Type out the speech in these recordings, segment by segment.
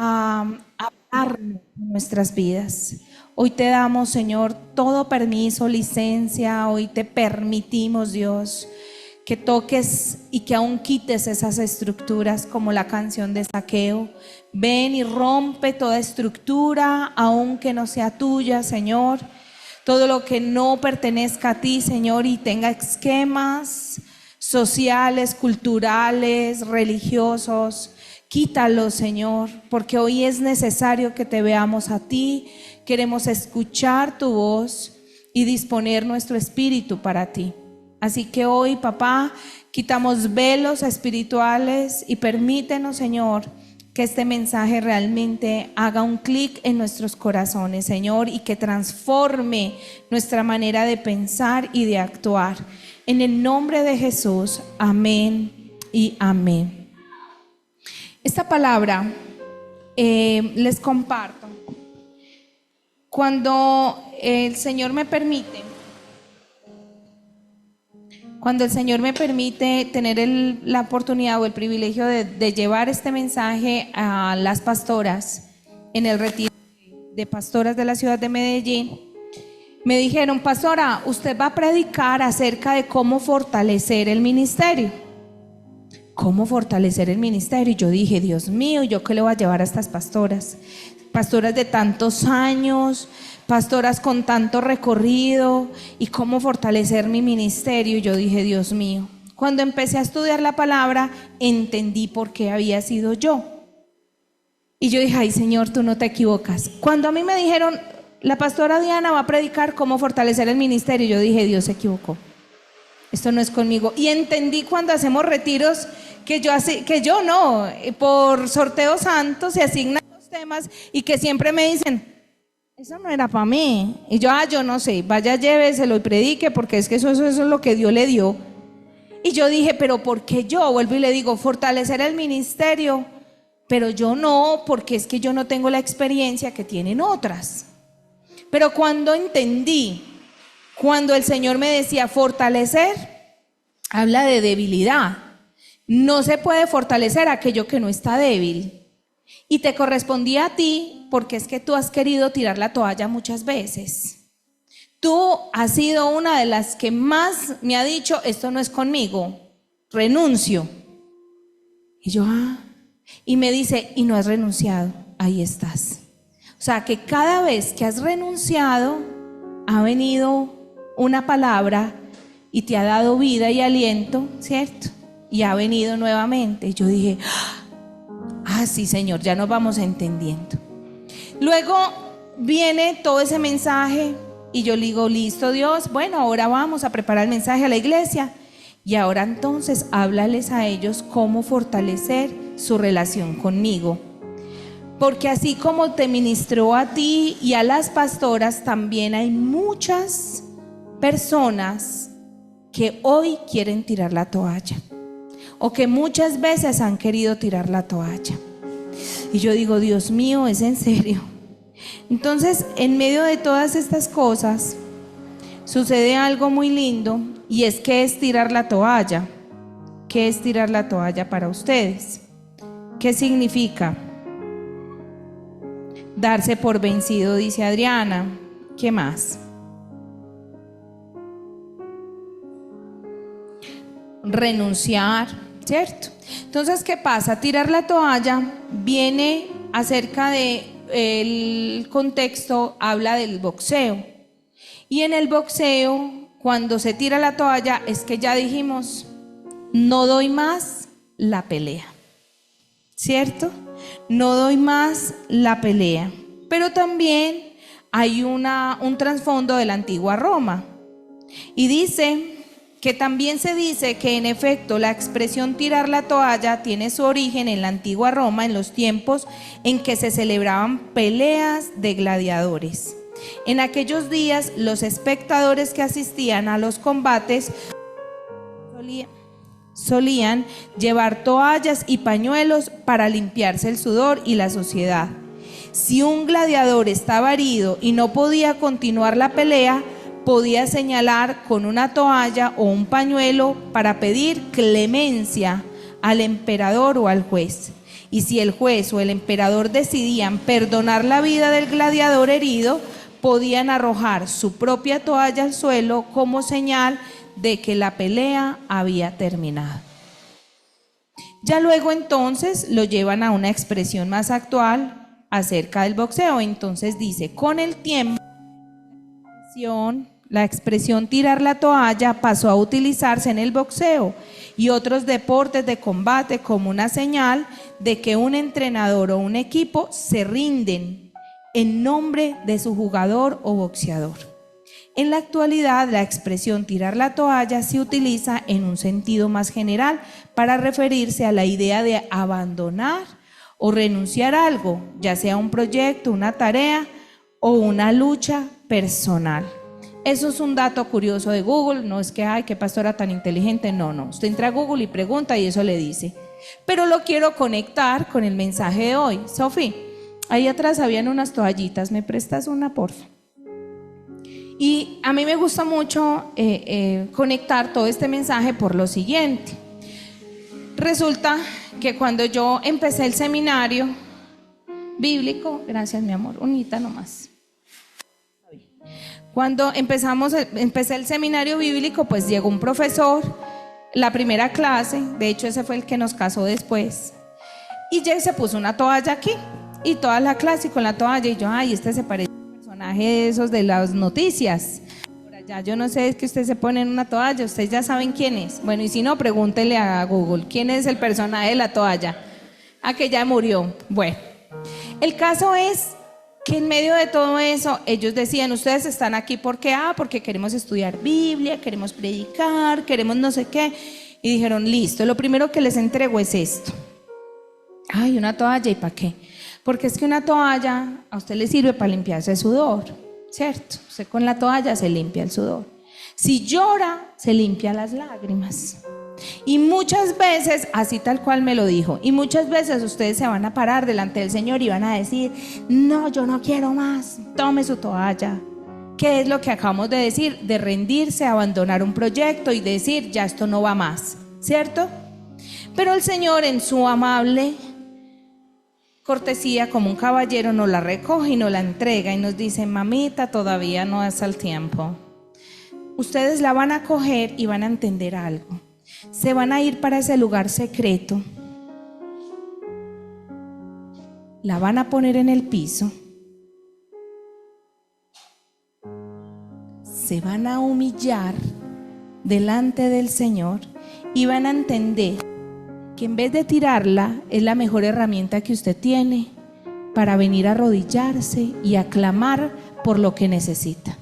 a hablarnos en nuestras vidas. Hoy te damos, Señor, todo permiso, licencia. Hoy te permitimos, Dios, que toques y que aún quites esas estructuras como la canción de Zaqueo. Ven y rompe toda estructura, aunque no sea tuya, Señor. Todo lo que no pertenezca a ti, Señor, y tenga esquemas sociales, culturales, religiosos, quítalo, Señor, porque hoy es necesario que te veamos a ti. Queremos escuchar tu voz y disponer nuestro espíritu para ti. Así que hoy, papá, quitamos velos espirituales y permítenos, Señor, que este mensaje realmente haga un clic en nuestros corazones, Señor, y que transforme nuestra manera de pensar y de actuar. En el nombre de Jesús, amén y amén. Esta palabra les comparto. Cuando el Señor me permite tener la oportunidad o el privilegio de llevar este mensaje a las pastoras en el retiro de pastoras de la ciudad de Medellín, me dijeron: pastora, usted va a predicar acerca de cómo fortalecer el ministerio. ¿Cómo fortalecer el ministerio? Y yo dije: Dios mío, ¿yo qué le voy a llevar a estas pastoras? Pastoras de tantos años, pastoras con tanto recorrido, y cómo fortalecer mi ministerio. Y yo dije: Dios mío. Cuando empecé a estudiar la palabra, entendí por qué había sido yo. Y yo dije: ay, Señor, tú no te equivocas. Cuando a mí me dijeron: la pastora Diana va a predicar cómo fortalecer el ministerio, yo dije: Dios se equivocó. Esto no es conmigo. Y entendí cuando hacemos retiros que yo no, por sorteo santo se asignan los temas y que siempre me dicen: eso no era para mí. Y yo no sé, vaya, lléveselo y predique, porque es que eso es lo que Dios le dio. Y yo dije: pero ¿por qué yo? Vuelvo y le digo: fortalecer el ministerio, pero yo no, porque es que yo no tengo la experiencia que tienen otras. Pero cuando entendí, cuando el Señor me decía fortalecer, habla de debilidad. No se puede fortalecer aquello que no está débil. Y te correspondía a ti, porque es que tú has querido tirar la toalla muchas veces. Tú has sido una de las que más me ha dicho: esto no es conmigo, renuncio. Y yo, y me dice: y no has renunciado, ahí estás. O sea, que cada vez que has renunciado, ha venido una palabra y te ha dado vida y aliento, ¿cierto? Y ha venido nuevamente. Y yo dije: sí, Señor, ya nos vamos entendiendo. Luego viene todo ese mensaje y yo le digo: listo, Dios, bueno, ahora vamos a preparar el mensaje a la iglesia. Y ahora entonces háblales a ellos cómo fortalecer su relación conmigo. Porque así como te ministró a ti y a las pastoras, también hay muchas personas que hoy quieren tirar la toalla, o que muchas veces han querido tirar la toalla. Y yo digo: Dios mío, ¿es en serio? Entonces, en medio de todas estas cosas, sucede algo muy lindo, y es que es tirar la toalla. ¿Qué es tirar la toalla para ustedes? ¿Qué significa? Darse por vencido, dice Adriana. ¿Qué más? Renunciar, ¿cierto? Entonces, ¿qué pasa? Tirar la toalla viene acerca de el contexto, habla del boxeo. Y en el boxeo, cuando se tira la toalla, es que ya dijimos: no doy más la pelea, ¿cierto? No doy más la pelea. Pero también hay un trasfondo de la antigua Roma. Y dice que también se dice que en efecto la expresión tirar la toalla tiene su origen en la antigua Roma, en los tiempos en que se celebraban peleas de gladiadores. En aquellos días, los espectadores que asistían a los combates solían llevar toallas y pañuelos para limpiarse el sudor y la suciedad. Si un gladiador estaba herido y no podía continuar la pelea, podía señalar con una toalla o un pañuelo para pedir clemencia al emperador o al juez. y si el juez o el emperador decidían perdonar la vida del gladiador herido, podían arrojar su propia toalla al suelo como señal de que la pelea había terminado. Ya luego entonces lo llevan a una expresión más actual acerca del boxeo. Entonces dice, con el tiempo, la expresión tirar la toalla pasó a utilizarse en el boxeo y otros deportes de combate como una señal de que un entrenador o un equipo se rinden en nombre de su jugador o boxeador. En la actualidad, la expresión tirar la toalla se utiliza en un sentido más general para referirse a la idea de abandonar o renunciar a algo, ya sea un proyecto, una tarea o una lucha personal. Eso es un dato curioso de Google, no es que, ay, qué pastora tan inteligente, no. Usted entra a Google y pregunta y eso le dice. Pero lo quiero conectar con el mensaje de hoy. Sofi, ahí atrás habían unas toallitas, ¿me prestas una, porfa? Y a mí me gusta mucho conectar todo este mensaje por lo siguiente. Resulta que cuando yo empecé el seminario bíblico, gracias mi amor, unita nomás. Cuando empecé el seminario bíblico, pues llegó un profesor, la primera clase, de hecho ese fue el que nos casó después, y ya se puso una toalla aquí, y toda la clase con la toalla, y yo, ay, este se parece al personaje de esos de las noticias. Por allá, yo no sé, es que usted se pone en una toalla, ustedes ya saben quién es. Bueno, y si no, pregúntele a Google, ¿quién es el personaje de la toalla? Ah, que ya murió. Bueno, el caso es que en medio de todo eso, ellos decían, ustedes están aquí porque queremos estudiar Biblia, queremos predicar, queremos no sé qué. Y dijeron, listo, lo primero que les entrego es esto. Ay, una toalla, ¿y para qué? Porque es que una toalla a usted le sirve para limpiarse el sudor, ¿cierto? Usted con la toalla se limpia el sudor. Si llora, se limpia las lágrimas. Y muchas veces, así tal cual me lo dijo, y muchas veces ustedes se van a parar delante del Señor y van a decir, no, yo no quiero más, tome su toalla. ¿Qué es lo que acabamos de decir? De rendirse, abandonar un proyecto y decir, ya esto no va más, ¿cierto? Pero el Señor en su amable cortesía, como un caballero, nos la recoge y nos la entrega y nos dice, mamita, todavía no es el tiempo. Ustedes la van a coger y van a entender algo. Se van a ir para ese lugar secreto, la van a poner en el piso, se van a humillar delante del Señor y van a entender que en vez de tirarla es la mejor herramienta que usted tiene para venir a arrodillarse y a clamar por lo que necesita.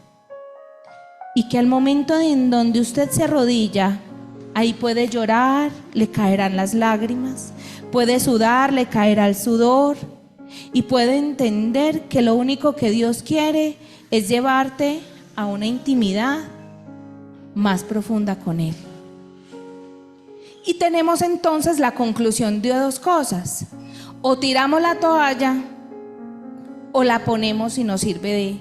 Y que al momento en donde usted se arrodilla, ahí puede llorar, le caerán las lágrimas, puede sudar, le caerá el sudor y puede entender que lo único que Dios quiere es llevarte a una intimidad más profunda con Él. Y tenemos entonces la conclusión de dos cosas: o tiramos la toalla o la ponemos y nos sirve de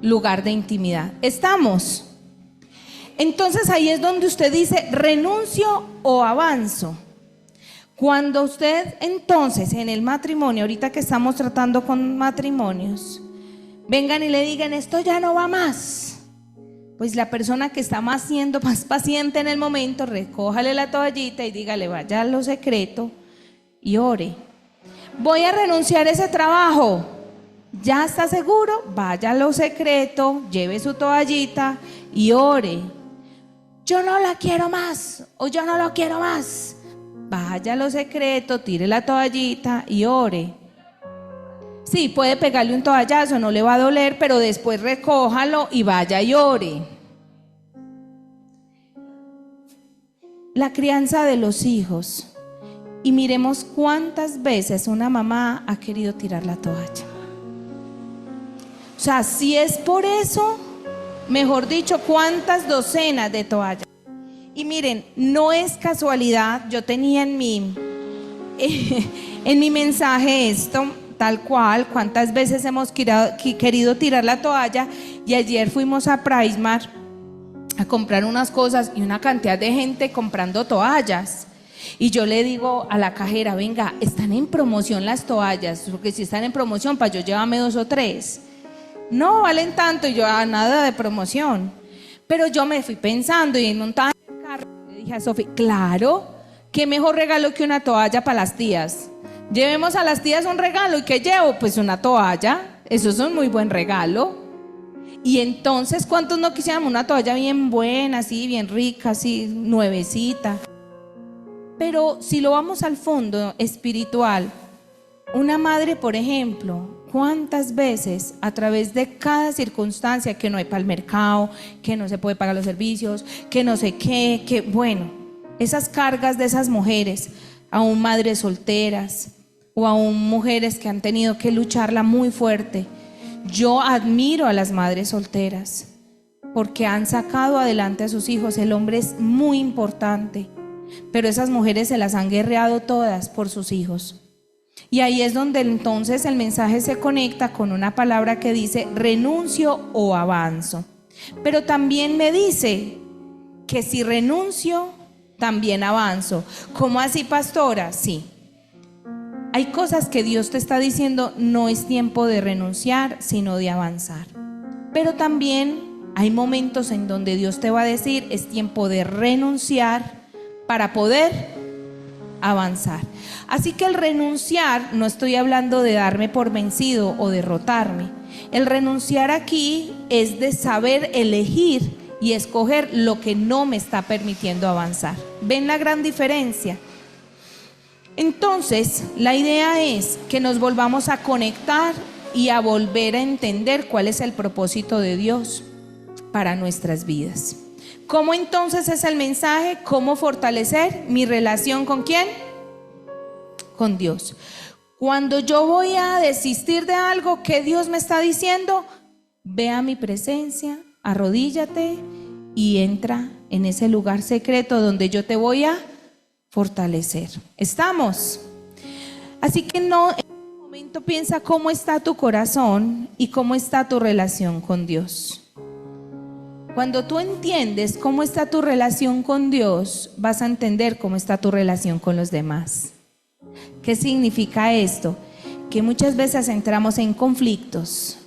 lugar de intimidad. ¿Estamos? Entonces ahí es donde usted dice, renuncio o avanzo. Cuando usted entonces en el matrimonio, ahorita que estamos tratando con matrimonios, vengan y le digan, esto ya no va más, pues la persona que está siendo más paciente en el momento, recójale la toallita y dígale, vaya a lo secreto y ore. Voy a renunciar a ese trabajo. ¿Ya está seguro? Vaya a lo secreto, lleve su toallita y ore. Yo no la quiero más, o yo no lo quiero más. Vaya a lo secreto, tire la toallita y ore. Sí, puede pegarle un toallazo, no le va a doler, pero después recójalo y vaya y ore. La crianza de los hijos. Y miremos cuántas veces una mamá ha querido tirar la toalla. O sea, si es por eso, mejor dicho, cuántas docenas de toallas. Y miren, no es casualidad, yo tenía en mi mensaje esto, tal cual, cuántas veces hemos querido tirar la toalla. Y ayer fuimos a PriceMart a comprar unas cosas y una cantidad de gente comprando toallas. Y yo le digo a la cajera, venga, están en promoción las toallas, porque si están en promoción, para yo llévame 2 o 3. No valen tanto, y yo, nada de promoción. Pero yo me fui pensando y montada en el carro, le dije a Sofi, claro, qué mejor regalo que una toalla para las tías. Llevemos a las tías un regalo, ¿y qué llevo? Pues una toalla, eso es un muy buen regalo. Y entonces, ¿cuántos no quisiéramos una toalla bien buena, así, bien rica, así, nuevecita? Pero si lo vamos al fondo espiritual, una madre, por ejemplo, ¿cuántas veces a través de cada circunstancia, que no hay para el mercado, que no se puede pagar los servicios, que no sé qué, que bueno, esas cargas de esas mujeres, aún madres solteras o aún mujeres que han tenido que lucharla muy fuerte? Yo admiro a las madres solteras porque han sacado adelante a sus hijos. El hombre es muy importante, pero esas mujeres se las han guerreado todas por sus hijos. Y ahí es donde entonces el mensaje se conecta con una palabra que dice renuncio o avanzo. Pero también me dice que si renuncio, también avanzo. ¿Cómo así, pastora? Sí. Hay cosas que Dios te está diciendo, no es tiempo de renunciar, sino de avanzar. Pero también hay momentos en donde Dios te va a decir, es tiempo de renunciar para poder avanzar. Así que el renunciar, no estoy hablando de darme por vencido o derrotarme. El renunciar aquí es de saber elegir y escoger lo que no me está permitiendo avanzar. ¿Ven la gran diferencia? Entonces, la idea es que nos volvamos a conectar y a volver a entender cuál es el propósito de Dios para nuestras vidas. ¿Cómo entonces es el mensaje? ¿Cómo fortalecer mi relación con quién? Con Dios. Cuando yo voy a desistir de algo, ¿qué Dios me está diciendo? Ve a mi presencia, arrodíllate y entra en ese lugar secreto donde yo te voy a fortalecer. ¿Estamos? Así que no, en este momento piensa cómo está tu corazón y cómo está tu relación con Dios. Cuando tú entiendes cómo está tu relación con Dios, vas a entender cómo está tu relación con los demás. ¿Qué significa esto? Que muchas veces entramos en conflictos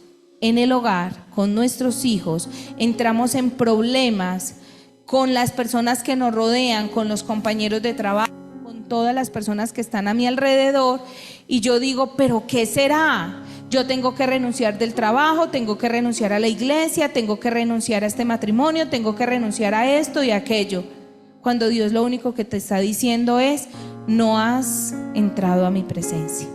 en el hogar, con nuestros hijos, entramos en problemas con las personas que nos rodean, con los compañeros de trabajo, con todas las personas que están a mi alrededor, y yo digo, ¿pero qué será? Yo tengo que renunciar del trabajo, tengo que renunciar a la iglesia, tengo que renunciar a este matrimonio, tengo que renunciar a esto y aquello. Cuando Dios lo único que te está diciendo es, no has entrado a mi presencia.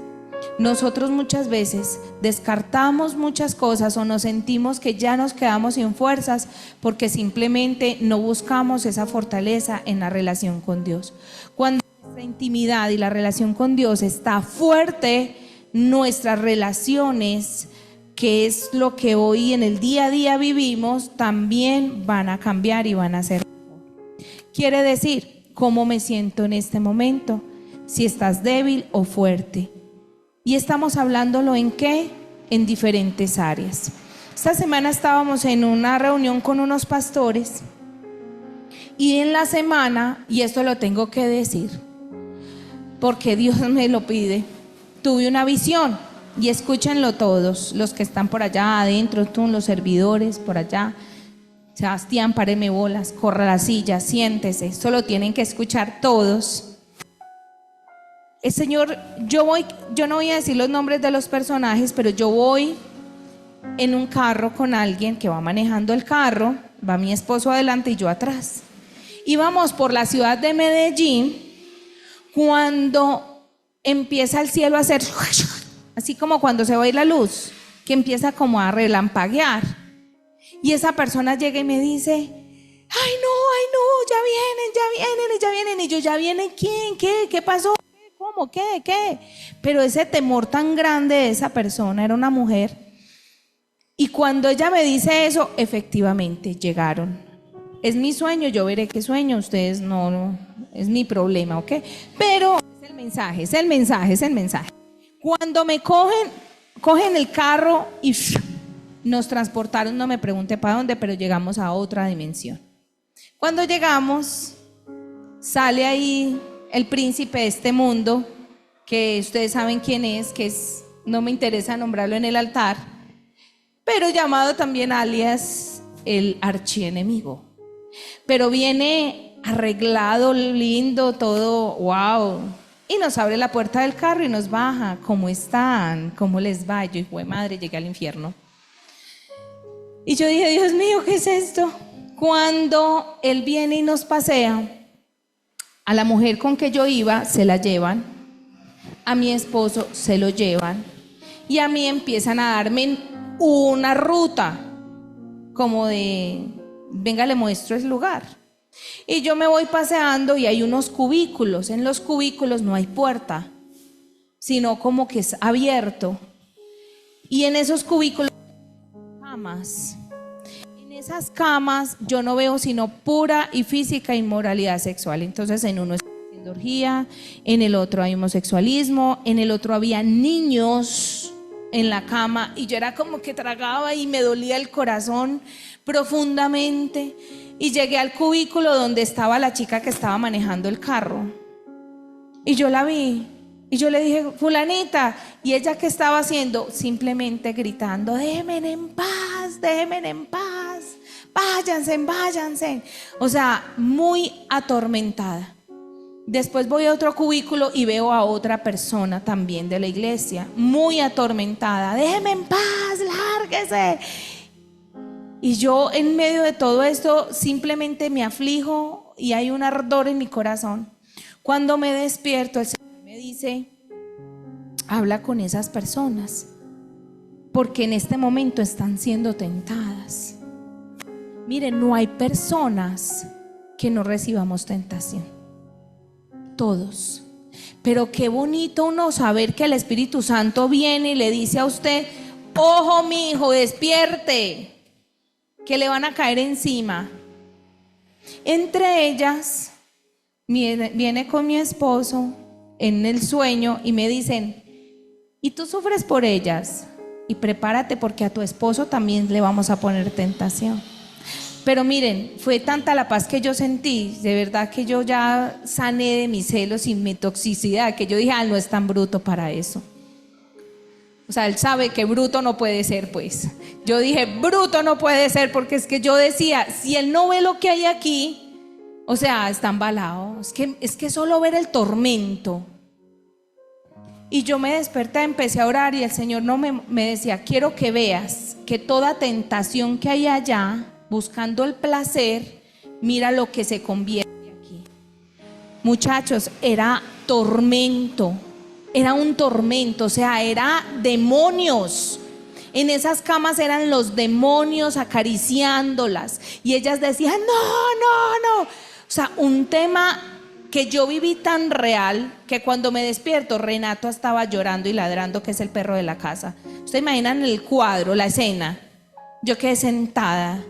Nosotros muchas veces descartamos muchas cosas o nos sentimos que ya nos quedamos sin fuerzas porque simplemente no buscamos esa fortaleza en la relación con Dios. Cuando nuestra intimidad y la relación con Dios está fuerte, nuestras relaciones, que es lo que hoy en el día a día vivimos, también van a cambiar y van a ser mejor. Quiere decir, ¿cómo me siento en este momento? Si estás débil o fuerte. Y estamos hablándolo ¿en qué? En diferentes áreas. Esta semana estábamos en una reunión con unos pastores y en la semana, y esto lo tengo que decir porque Dios me lo pide, tuve una visión, y escúchenlo todos, los que están por allá adentro, tú, los servidores por allá. Sebastián, páreme bolas, corra la silla, siéntese, esto lo tienen que escuchar todos. El Señor, yo no voy a decir los nombres de los personajes, pero yo voy en un carro con alguien que va manejando el carro, va mi esposo adelante y yo atrás. Íbamos por la ciudad de Medellín cuando empieza el cielo a hacer así como cuando se va a ir la luz, que empieza como a relampaguear. Y esa persona llega y me dice, ay no, ya vienen. Y yo, ¿ya vienen quién? ¿Qué pasó? ¿Cómo? ¿Qué? Pero ese temor tan grande de esa persona, era una mujer. Y cuando ella me dice eso, efectivamente llegaron. Es mi sueño, yo veré qué sueño, ustedes no, es mi problema, ¿ok? Pero es el mensaje. Cuando me cogen el carro y nos transportaron, no me pregunte para dónde, pero llegamos a otra dimensión. Cuando llegamos, sale ahí el príncipe de este mundo, que ustedes saben quién es, no me interesa nombrarlo en el altar, pero llamado también alias el archienemigo. Pero viene arreglado, lindo, todo, wow. Y nos abre la puerta del carro y nos baja. ¿Cómo están? ¿Cómo les va? Yo, hijo de madre, llegué al infierno. Y yo dije, Dios mío, ¿qué es esto? Cuando él viene y nos pasea, a la mujer con que yo iba se la llevan, a mi esposo se lo llevan y a mí empiezan a darme una ruta como de, venga, le muestro el lugar. Y yo me voy paseando y hay unos cubículos. En los cubículos no hay puerta, sino como que es abierto. Y en esos cubículos hay camas. En esas camas yo no veo sino pura y física inmoralidad sexual. Entonces en uno está haciendo orgía, en el otro hay homosexualismo, en el otro había niños en la cama y yo era como que tragaba y me dolía el corazón profundamente. Y llegué al cubículo donde estaba la chica que estaba manejando el carro y yo la vi y yo le dije, fulanita, y ella ¿qué estaba haciendo? Simplemente gritando, déjenme en paz, váyanse. O sea, muy atormentada. Después voy a otro cubículo y veo a otra persona también de la iglesia, muy atormentada, déjenme en paz, lárguese. Y yo en medio de todo esto simplemente me aflijo y hay un ardor en mi corazón. Cuando me despierto, el Señor me dice, habla con esas personas, porque en este momento están siendo tentadas. Miren, no hay personas que no recibamos tentación, todos. Pero qué bonito uno saber que el Espíritu Santo viene y le dice a usted, ojo mi hijo, despierte, que le van a caer encima. Entre ellas viene con mi esposo en el sueño y me dicen, ¿y tú sufres por ellas? Y prepárate porque a tu esposo también le vamos a poner tentación. Pero miren, fue tanta la paz que yo sentí, de verdad que yo ya sané de mis celos y mi toxicidad, que yo dije, no es tan bruto para eso. O sea, él sabe que bruto no puede ser, pues. Yo dije, bruto no puede ser, porque es que yo decía, si él no ve lo que hay aquí, o sea, está embalado. Es que solo ver el tormento. Y yo me desperté, empecé a orar y el Señor me decía, quiero que veas que toda tentación que hay allá, buscando el placer, mira lo que se convierte aquí. Muchachos, era tormento. Era un tormento, o sea, era demonios. En esas camas eran los demonios acariciándolas y ellas decían, no. O sea, un tema que yo viví tan real que cuando me despierto, Renato estaba llorando y ladrando, que es el perro de la casa. Ustedes imaginan el cuadro, la escena. Yo quedé sentada.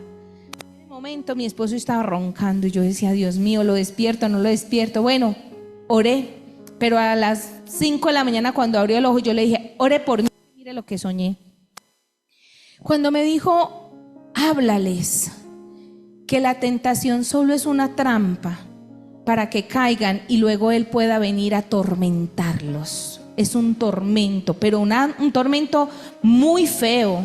En un momento mi esposo estaba roncando y yo decía, Dios mío, ¿lo despierto, no lo despierto? Bueno, oré. Pero a las 5 de la mañana cuando abrió el ojo yo le dije, ore por mí, mire lo que soñé. Cuando me dijo, háblales, que la tentación solo es una trampa para que caigan y luego él pueda venir a atormentarlos. Es un tormento, pero un tormento muy feo.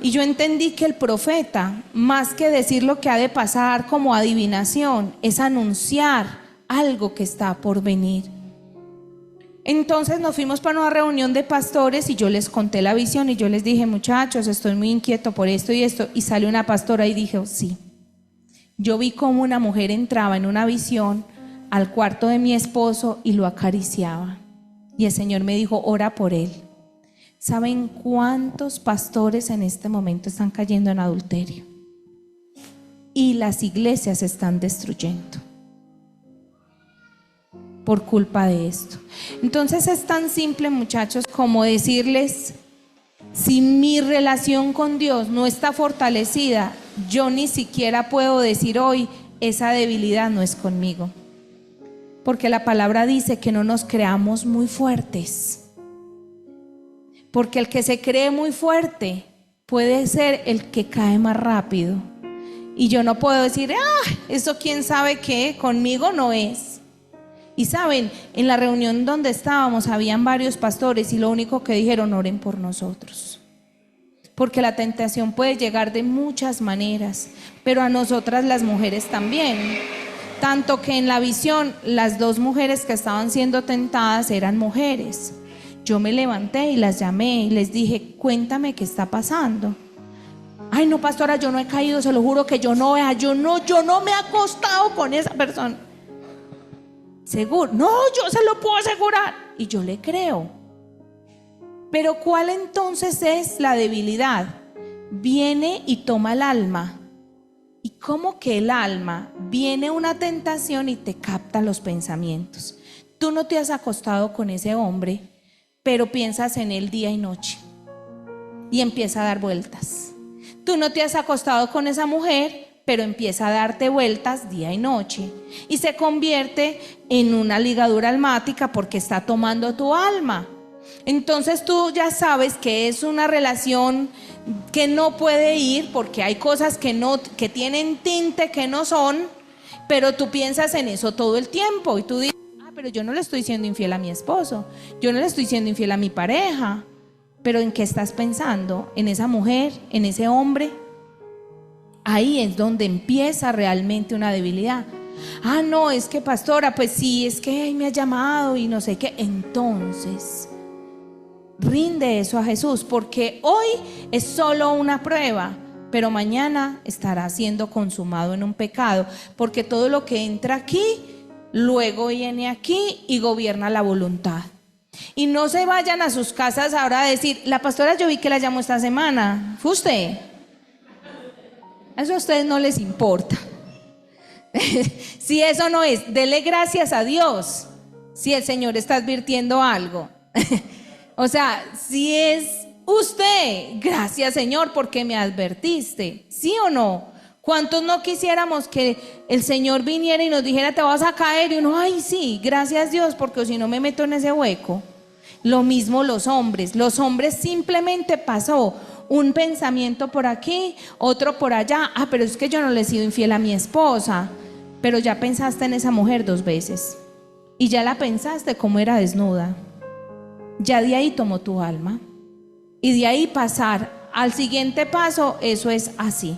Y yo entendí que el profeta, más que decir lo que ha de pasar como adivinación, es anunciar algo que está por venir. Entonces nos fuimos para una reunión de pastores y yo les conté la visión y yo les dije, muchachos, estoy muy inquieto por esto y esto. Y salió una pastora y dijo, sí, yo vi como una mujer entraba en una visión al cuarto de mi esposo y lo acariciaba. Y el Señor me dijo, ora por él. ¿Saben cuántos pastores en este momento están cayendo en adulterio? Y las iglesias se están destruyendo por culpa de esto. Entonces es tan simple, muchachos, como decirles, si mi relación con Dios no está fortalecida, yo ni siquiera puedo decir hoy, esa debilidad no es conmigo. Porque la palabra dice que no nos creamos muy fuertes. Porque el que se cree muy fuerte puede ser el que cae más rápido. Y yo no puedo decir, eso quién sabe qué, conmigo no es. Y saben, en la reunión donde estábamos habían varios pastores y lo único que dijeron: oren por nosotros. Porque la tentación puede llegar de muchas maneras, pero a nosotras las mujeres también. Tanto que en la visión las dos mujeres que estaban siendo tentadas eran mujeres. Yo me levanté y las llamé y les dije: cuéntame qué está pasando. Ay, no, pastora, yo no he caído, se lo juro que yo no me he acostado con esa persona. Seguro, no, yo se lo puedo asegurar. Y yo le creo. Pero ¿cuál entonces es la debilidad? Viene y toma el alma. ¿Y cómo que el alma? Viene una tentación y te capta los pensamientos. Tú no te has acostado con ese hombre, pero piensas en él día y noche y empieza a dar vueltas. Tú no te has acostado con esa mujer, pero empieza a darte vueltas día y noche y se convierte en una ligadura almática porque está tomando tu alma. Entonces tú ya sabes que es una relación que no puede ir, porque hay cosas que tienen tinte que no son, pero tú piensas en eso todo el tiempo y tú dices: pero yo no le estoy siendo infiel a mi esposo, yo no le estoy siendo infiel a mi pareja. Pero ¿en qué estás pensando? ¿En esa mujer? ¿En ese hombre? Ahí es donde empieza realmente una debilidad. Ah, no, es que pastora, pues sí, es que él me ha llamado y no sé qué. Entonces rinde eso a Jesús, porque hoy es solo una prueba, pero mañana estará siendo consumado en un pecado, porque todo lo que entra aquí luego viene aquí y gobierna la voluntad. Y no se vayan a sus casas ahora a decir: la pastora, yo vi que la llamó esta semana, ¿fue usted? Eso a ustedes no les importa. Si eso no es, dele gracias a Dios si el Señor está advirtiendo algo. O sea, si es usted, gracias Señor porque me advertiste, ¿sí o no? ¿Cuántos no quisiéramos que el Señor viniera y nos dijera: te vas a caer? Y uno: ay, sí, gracias Dios, porque si no me meto en ese hueco. Lo mismo los hombres simplemente pasó un pensamiento por aquí, otro por allá. Ah, pero es que yo no le he sido infiel a mi esposa. Pero ya pensaste en esa mujer 2 veces y ya la pensaste como era desnuda. Ya de ahí tomó tu alma, y de ahí pasar al siguiente paso, eso es así.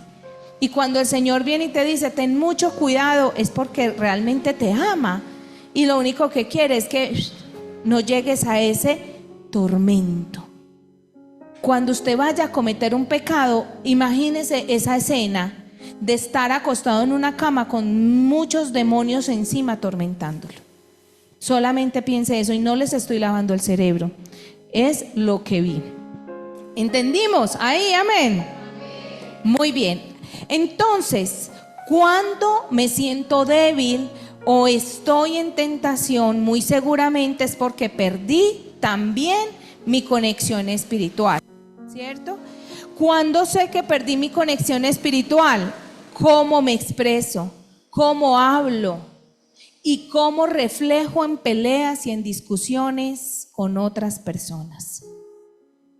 Y cuando el Señor viene y te dice: ten mucho cuidado, es porque realmente te ama y lo único que quiere es que no llegues a ese tormento. Cuando usted vaya a cometer un pecado, imagínese esa escena de estar acostado en una cama con muchos demonios encima atormentándolo. Solamente piense eso, y no les estoy lavando el cerebro, es lo que vi. ¿Entendimos? Ahí, amén. Muy bien. Entonces, cuando me siento débil o estoy en tentación, muy seguramente es porque perdí también mi conexión espiritual, ¿cierto? Cuando sé que perdí mi conexión espiritual, ¿cómo me expreso? ¿Cómo hablo? ¿Y cómo reflejo en peleas y en discusiones con otras personas?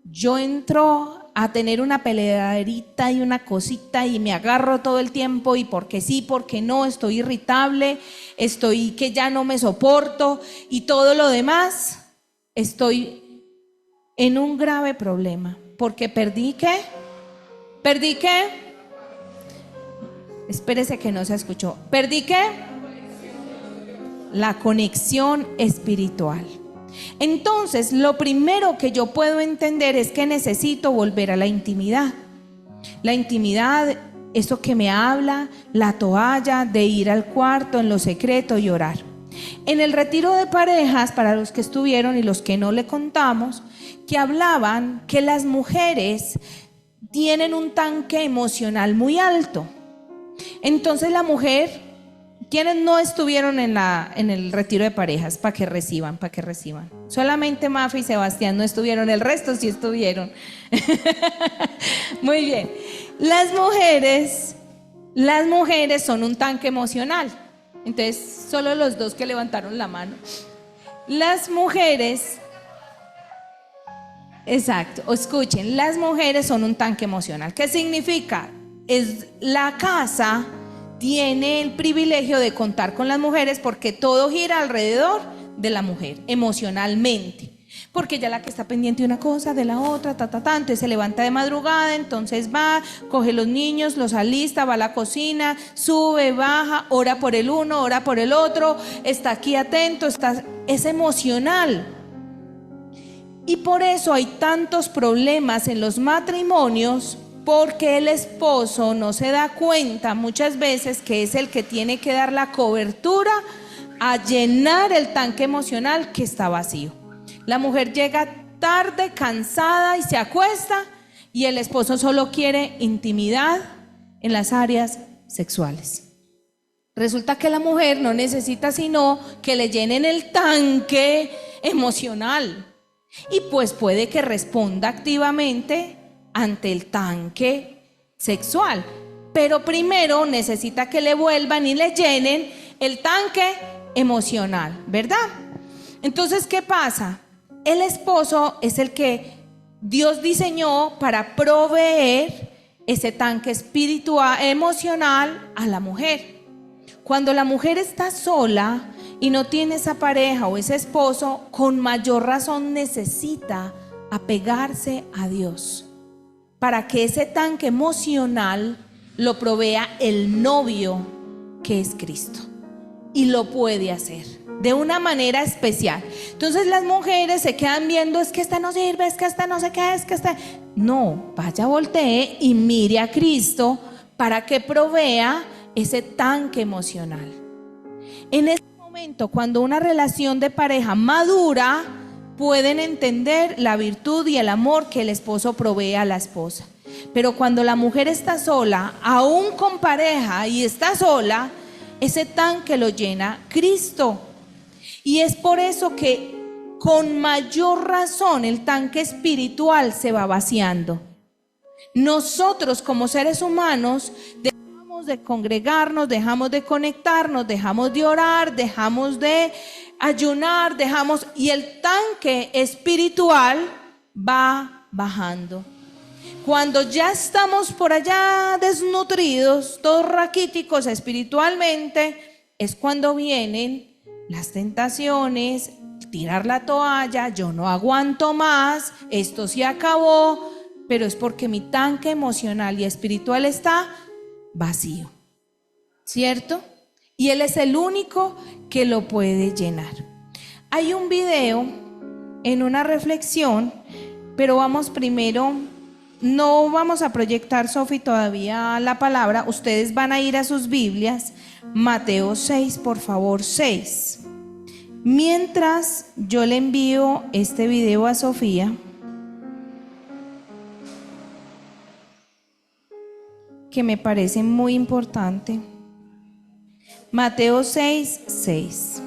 Yo entro a tener una peleaderita y una cosita y me agarro todo el tiempo, y porque sí, porque no, estoy irritable, estoy que ya no me soporto y todo lo demás. Estoy en un grave problema porque perdí ¿qué? ¿Perdí qué? Espérese que no se escuchó. ¿Perdí qué? La conexión espiritual. Entonces, lo primero que yo puedo entender es que necesito volver a la intimidad. La intimidad, eso que me habla, la toalla, de ir al cuarto en lo secreto y orar. En el retiro de parejas, para los que estuvieron y los que no le contamos, que hablaban que las mujeres tienen un tanque emocional muy alto. Entonces la mujer, quienes no estuvieron en el retiro de parejas, para que reciban. Solamente Mafe y Sebastián no estuvieron, el resto sí estuvieron. Muy bien. Las mujeres son un tanque emocional. Entonces, solo los dos que levantaron la mano. Las mujeres, exacto, escuchen, las mujeres son un tanque emocional. ¿Qué significa? La casa tiene el privilegio de contar con las mujeres porque todo gira alrededor de la mujer, emocionalmente. Porque ella es la que está pendiente de una cosa, de la otra, entonces se levanta de madrugada, entonces va, coge los niños, los alista, va a la cocina, sube, baja, ora por el uno, ora por el otro, está aquí atento, es emocional. Y por eso hay tantos problemas en los matrimonios, porque el esposo no se da cuenta muchas veces que es el que tiene que dar la cobertura a llenar el tanque emocional que está vacío. La mujer llega tarde, cansada y se acuesta, y el esposo solo quiere intimidad en las áreas sexuales. Resulta que la mujer no necesita sino que le llenen el tanque emocional, y pues puede que responda activamente ante el tanque sexual, pero primero necesita que le vuelvan y le llenen el tanque emocional, ¿verdad? Entonces, ¿qué pasa? El esposo es el que Dios diseñó para proveer ese tanque espiritual, emocional a la mujer. Cuando la mujer está sola y no tiene esa pareja o ese esposo, con mayor razón necesita apegarse a Dios para que ese tanque emocional lo provea el novio, que es Cristo, y lo puede hacer de una manera especial. Entonces las mujeres se quedan viendo, es que esta no sirve, es que esta no sé qué, es que esta... No, vaya, voltee y mire a Cristo para que provea ese tanque emocional. En ese momento, cuando una relación de pareja madura, pueden entender la virtud y el amor que el esposo provee a la esposa. Pero cuando la mujer está sola, aún con pareja y está sola, ese tanque lo llena Cristo. Y es por eso que con mayor razón el tanque espiritual se va vaciando. Nosotros como seres humanos dejamos de congregarnos, dejamos de conectarnos, dejamos de orar, dejamos de ayunar, y el tanque espiritual va bajando. Cuando ya estamos por allá desnutridos, todos raquíticos espiritualmente, es cuando vienen las tentaciones, tirar la toalla, yo no aguanto más, esto se acabó, pero es porque mi tanque emocional y espiritual está vacío, ¿cierto? Y Él es el único que lo puede llenar. Hay un video en una reflexión, pero vamos primero, no vamos a proyectar, Sofi, todavía la palabra. Ustedes van a ir a sus Biblias, Mateo 6, por favor, 6. Mientras yo le envío este video a Sofía, que me parece muy importante. Mateo 6, 6.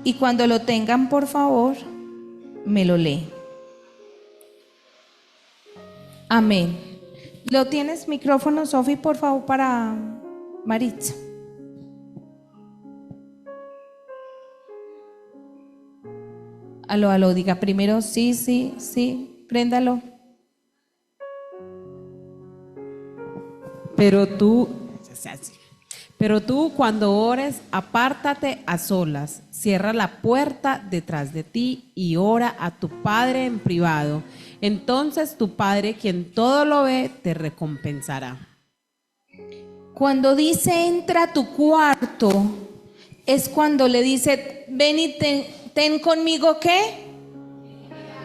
Y cuando lo tengan, por favor, me lo leen. Amén. ¿Lo tienes micrófono, Sofi, por favor, para Maritza? Aló, diga primero sí, sí, sí, préndalo. Pero tú cuando ores, apártate a solas, cierra la puerta detrás de ti y ora a tu Padre en privado. Entonces tu Padre, quien todo lo ve, te recompensará. Cuando dice entra a tu cuarto, es cuando le dice ven y ten conmigo, ¿qué?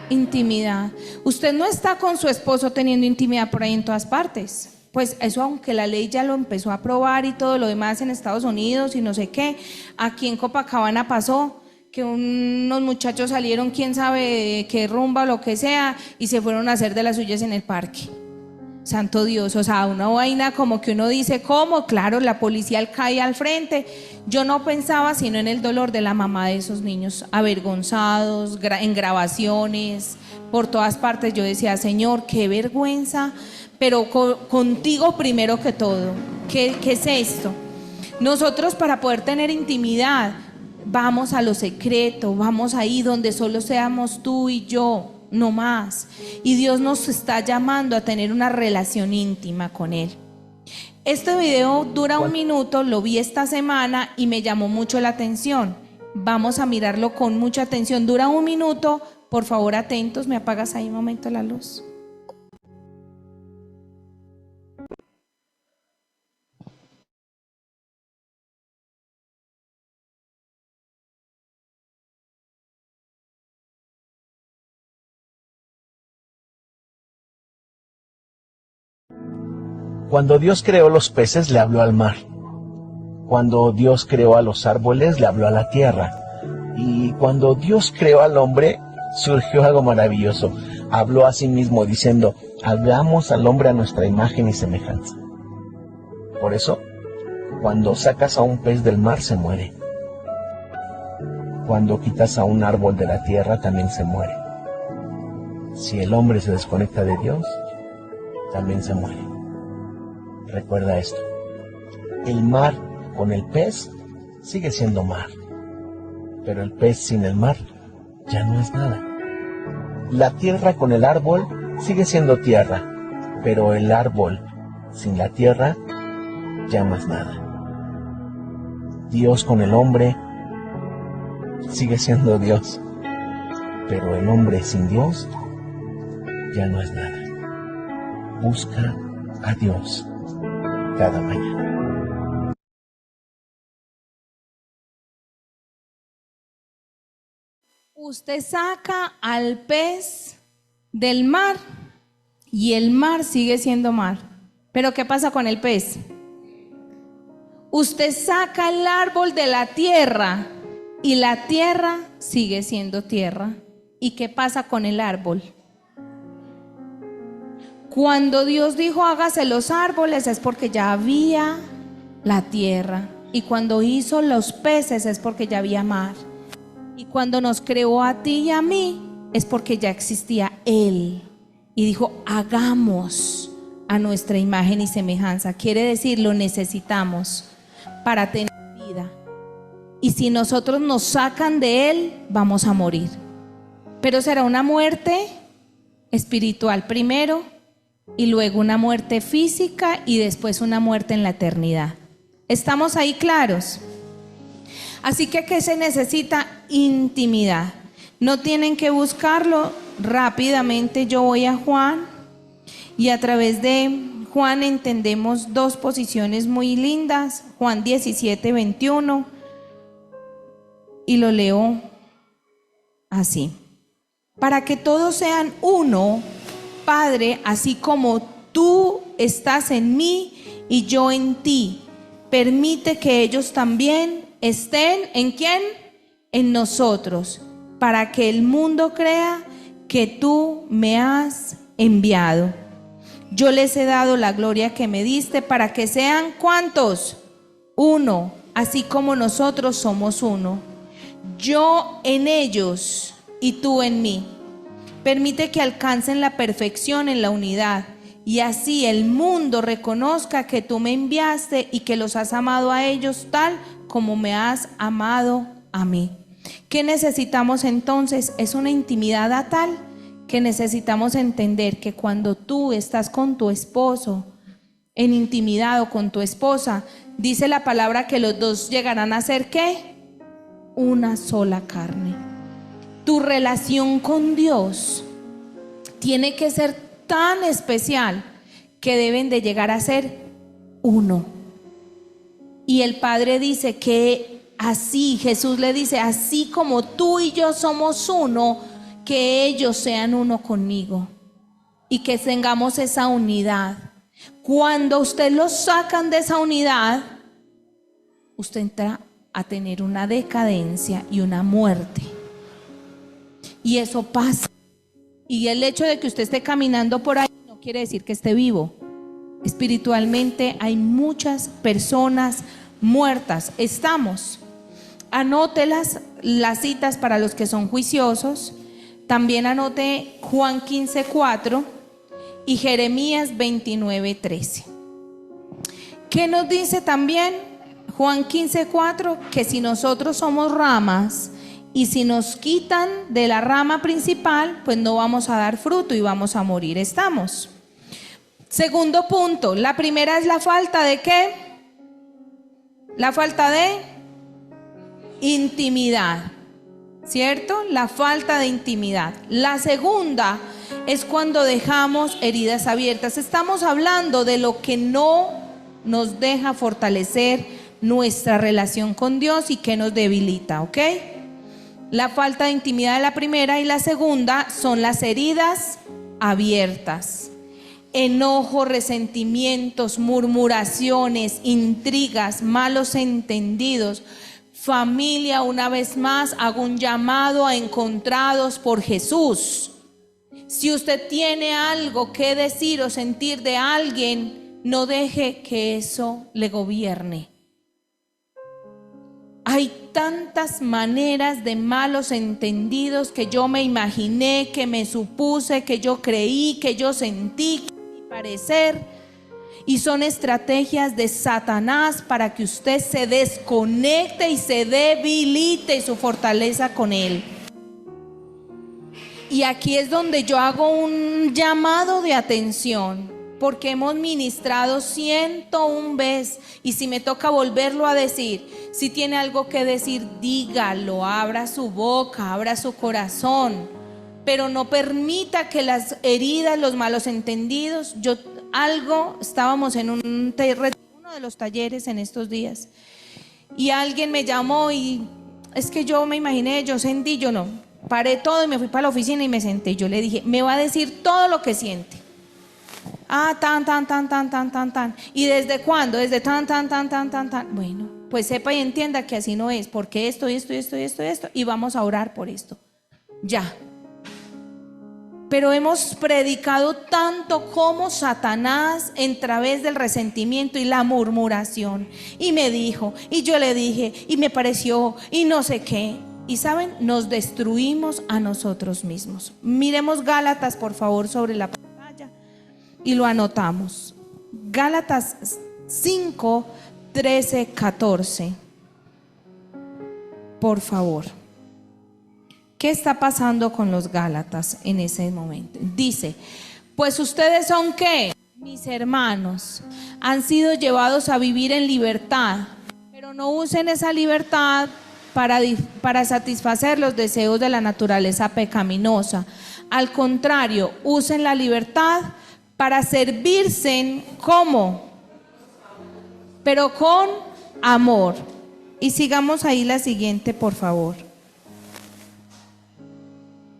Intimidad. Usted no está con su esposo teniendo intimidad por ahí en todas partes. Pues eso, aunque la ley ya lo empezó a aprobar y todo lo demás en Estados Unidos y no sé qué, aquí en Copacabana pasó que unos muchachos salieron, quién sabe de qué rumba o lo que sea, y se fueron a hacer de las suyas en el parque. Santo Dios, o sea, una vaina como que uno dice, ¿cómo? Claro, la policía cae al frente. Yo no pensaba sino en el dolor de la mamá de esos niños, avergonzados, en grabaciones, por todas partes. Yo decía, Señor, qué vergüenza, pero contigo primero que todo. ¿Qué es esto? Nosotros, para poder tener intimidad, vamos a lo secreto, vamos ahí donde solo seamos tú y yo, no más. Y Dios nos está llamando a tener una relación íntima con Él. Este video dura 1 minuto, lo vi esta semana y me llamó mucho la atención. Vamos a mirarlo con mucha atención. Dura 1 minuto, por favor atentos. ¿Me apagas ahí un momento la luz? Cuando Dios creó los peces, le habló al mar. Cuando Dios creó a los árboles, le habló a la tierra. Y cuando Dios creó al hombre, surgió algo maravilloso. Habló a sí mismo diciendo, hagamos al hombre a nuestra imagen y semejanza. Por eso, cuando sacas a un pez del mar, se muere. Cuando quitas a un árbol de la tierra, también se muere. Si el hombre se desconecta de Dios, también se muere. Recuerda esto. El mar con el pez sigue siendo mar, pero el pez sin el mar ya no es nada. La tierra con el árbol sigue siendo tierra, pero el árbol sin la tierra ya no es nada. Dios con el hombre sigue siendo Dios, pero el hombre sin Dios ya no es nada. Busca a Dios cada mañana. Usted saca al pez del mar y el mar sigue siendo mar. Pero ¿qué pasa con el pez? Usted saca el árbol de la tierra y la tierra sigue siendo tierra. ¿Y qué pasa con el árbol? Cuando Dios dijo hágase los árboles es porque ya había la tierra. Y cuando hizo los peces es porque ya había mar. Y cuando nos creó a ti y a mí es porque ya existía Él. Y dijo hagamos a nuestra imagen y semejanza. Quiere decir lo necesitamos para tener vida. Y si nosotros nos sacan de Él, vamos a morir. Pero será una muerte espiritual primero, y luego una muerte física y después una muerte en la eternidad. ¿Estamos ahí claros? Así que ¿qué se necesita? Intimidad. No tienen que buscarlo rápidamente. Yo voy a Juan y a través de Juan entendemos dos posiciones muy lindas. Juan 17:21 y lo leo así. Para que todos sean uno, Padre, así como tú estás en mí y yo en ti, permite que ellos también estén ¿en quién? En nosotros, para que el mundo crea que tú me has enviado. Yo les he dado la gloria que me diste para que sean ¿cuántos? Uno, así como nosotros somos uno. Yo en ellos y tú en mí. Permite que alcancen la perfección en la unidad y así el mundo reconozca que tú me enviaste y que los has amado a ellos tal como me has amado a mí. ¿Qué necesitamos entonces? Es una intimidad a tal que necesitamos entender que cuando tú estás con tu esposo en intimidad o con tu esposa, dice la palabra que los dos llegarán a ser ¿qué? Una sola carne. Tu relación con Dios tiene que ser tan especial que deben de llegar a ser uno. Y el Padre dice que así, Jesús le dice, así como tú y yo somos uno, que ellos sean uno conmigo y que tengamos esa unidad. Cuando usted los sacan de esa unidad, usted entra a tener una decadencia y una muerte. Y eso pasa. Y el hecho de que usted esté caminando por ahí no quiere decir que esté vivo. Espiritualmente hay muchas personas muertas. Estamos. Anote las citas para los que son juiciosos. También anote Juan 15:4 y Jeremías 29:13. ¿Qué nos dice también Juan 15:4? Que si nosotros somos ramas y si nos quitan de la rama principal, pues no vamos a dar fruto y vamos a morir. Estamos. Segundo punto, la primera es la falta de ¿qué? La falta de intimidad, ¿cierto? La falta de intimidad. La segunda es cuando dejamos heridas abiertas. Estamos hablando de lo que no nos deja fortalecer nuestra relación con Dios y que nos debilita, ¿ok? La falta de intimidad es la primera, y la segunda son las heridas abiertas. Enojo, resentimientos, murmuraciones, intrigas, malos entendidos. Familia, una vez más hago un llamado a encontrados por Jesús. Si usted tiene algo que decir o sentir de alguien, no deje que eso le gobierne. Hay tantas maneras de malos entendidos que yo me imaginé, que me supuse, que yo creí, que yo sentí, que a mi parecer, y son estrategias de Satanás para que usted se desconecte y se debilite su fortaleza con él. Y aquí es donde yo hago un llamado de atención, porque hemos ministrado 101 veces, y si me toca volverlo a decir, si tiene algo que decir, dígalo, abra su boca, abra su corazón, pero no permita que las heridas, los malos entendidos. Estábamos en uno de los talleres en estos días, y alguien me llamó, y es que yo me imaginé, yo sentí, yo no, paré todo y me fui para la oficina y me senté. Yo le dije, me va a decir todo lo que siente. Tan. ¿Y desde cuándo? Desde tan. Bueno, pues sepa y entienda que así no es, porque esto, y vamos a orar por esto. Ya. Pero hemos predicado tanto como Satanás en través del resentimiento y la murmuración. Y me dijo, y yo le dije, y me pareció, y no sé qué. Y saben, nos destruimos a nosotros mismos. Miremos Gálatas, por favor, sobre la pantalla, y lo anotamos. Gálatas 5, 13, 14. Por favor. ¿Qué está pasando con los Gálatas en ese momento? Dice, pues ustedes son ¿qué? Mis hermanos, han sido llevados a vivir en libertad, pero no usen esa libertad para satisfacer los deseos de la naturaleza pecaminosa. Al contrario, usen la libertad para servirse, ¿cómo? Pero con amor. Y sigamos ahí la siguiente, por favor.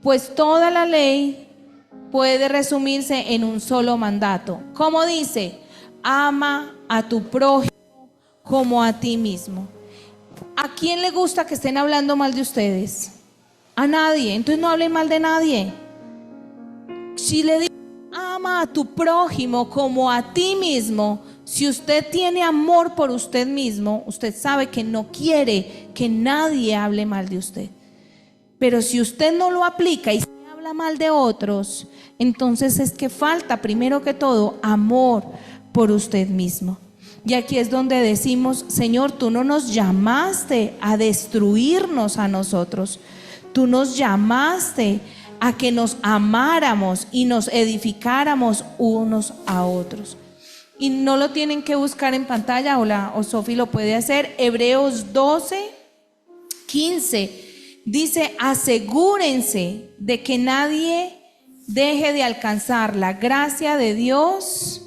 Pues toda la ley puede resumirse en un solo mandato. ¿Cómo dice? Ama a tu prójimo como a ti mismo. ¿A quién le gusta que estén hablando mal de ustedes? A nadie. Entonces no hablen mal de nadie. Si le digo, ama a tu prójimo como a ti mismo, si usted tiene amor por usted mismo, usted sabe que no quiere que nadie hable mal de usted. Pero si usted no lo aplica y se habla mal de otros, entonces es que falta primero que todo amor por usted mismo. Y aquí es donde decimos, Señor, tú no nos llamaste a destruirnos a nosotros. Tú nos llamaste a que nos amáramos y nos edificáramos unos a otros. Y no lo tienen que buscar en pantalla, o Sofi lo puede hacer. Hebreos 12, 15 dice, asegúrense de que nadie deje de alcanzar la gracia de Dios,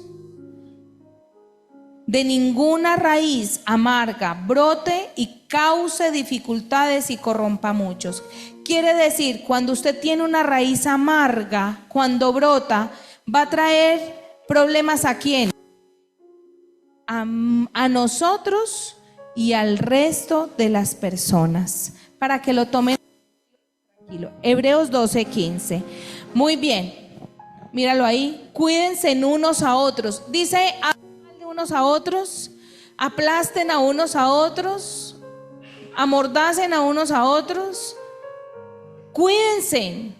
de ninguna raíz amarga brote y cause dificultades y corrompa a muchos. Quiere decir, cuando usted tiene una raíz amarga, cuando brota, va a traer problemas ¿a quién? A nosotros y al resto de las personas. Para que lo tomen tranquilo. Hebreos 12, 15. Muy bien, míralo ahí. Cuídense unos a otros. Dice, hablen de unos a otros, aplasten a unos a otros, amordacen a unos a otros. Cuídense.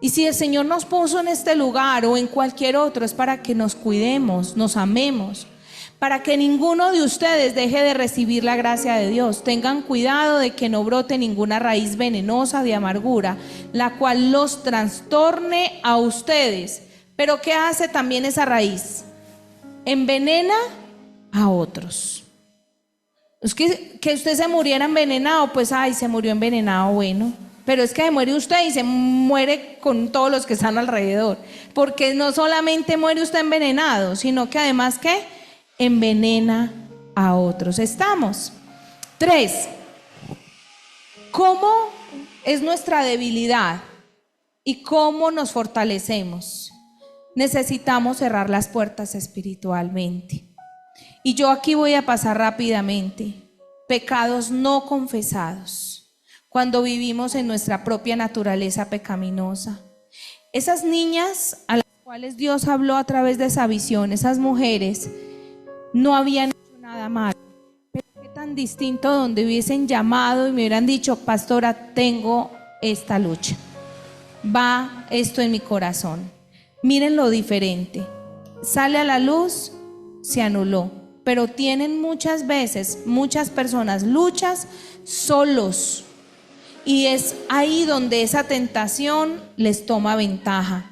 Y si el Señor nos puso en este lugar o en cualquier otro, es para que nos cuidemos, nos amemos, para que ninguno de ustedes deje de recibir la gracia de Dios. Tengan cuidado de que no brote ninguna raíz venenosa de amargura, la cual los trastorne a ustedes. Pero ¿qué hace también esa raíz? envenena a otros. Es que usted se muriera envenenado, pues ay, se murió envenenado, bueno. Pero es que se muere usted y se muere con todos los que están alrededor. Porque no solamente muere usted envenenado, sino que además ¿qué? Envenena a otros. Estamos. 3. ¿Cómo es nuestra debilidad y cómo nos fortalecemos? Necesitamos cerrar las puertas espiritualmente. Y yo aquí voy a pasar rápidamente. Pecados no confesados. Cuando vivimos en nuestra propia naturaleza pecaminosa. Esas niñas a las cuales Dios habló a través de esa visión, esas mujeres, no habían hecho nada malo. Pero qué tan distinto donde hubiesen llamado y me hubieran dicho, pastora, tengo esta lucha. Va esto en mi corazón. Miren lo diferente. Sale a la luz, se anuló. Pero tienen muchas veces, muchas personas, luchas solos. Y es ahí donde esa tentación les toma ventaja.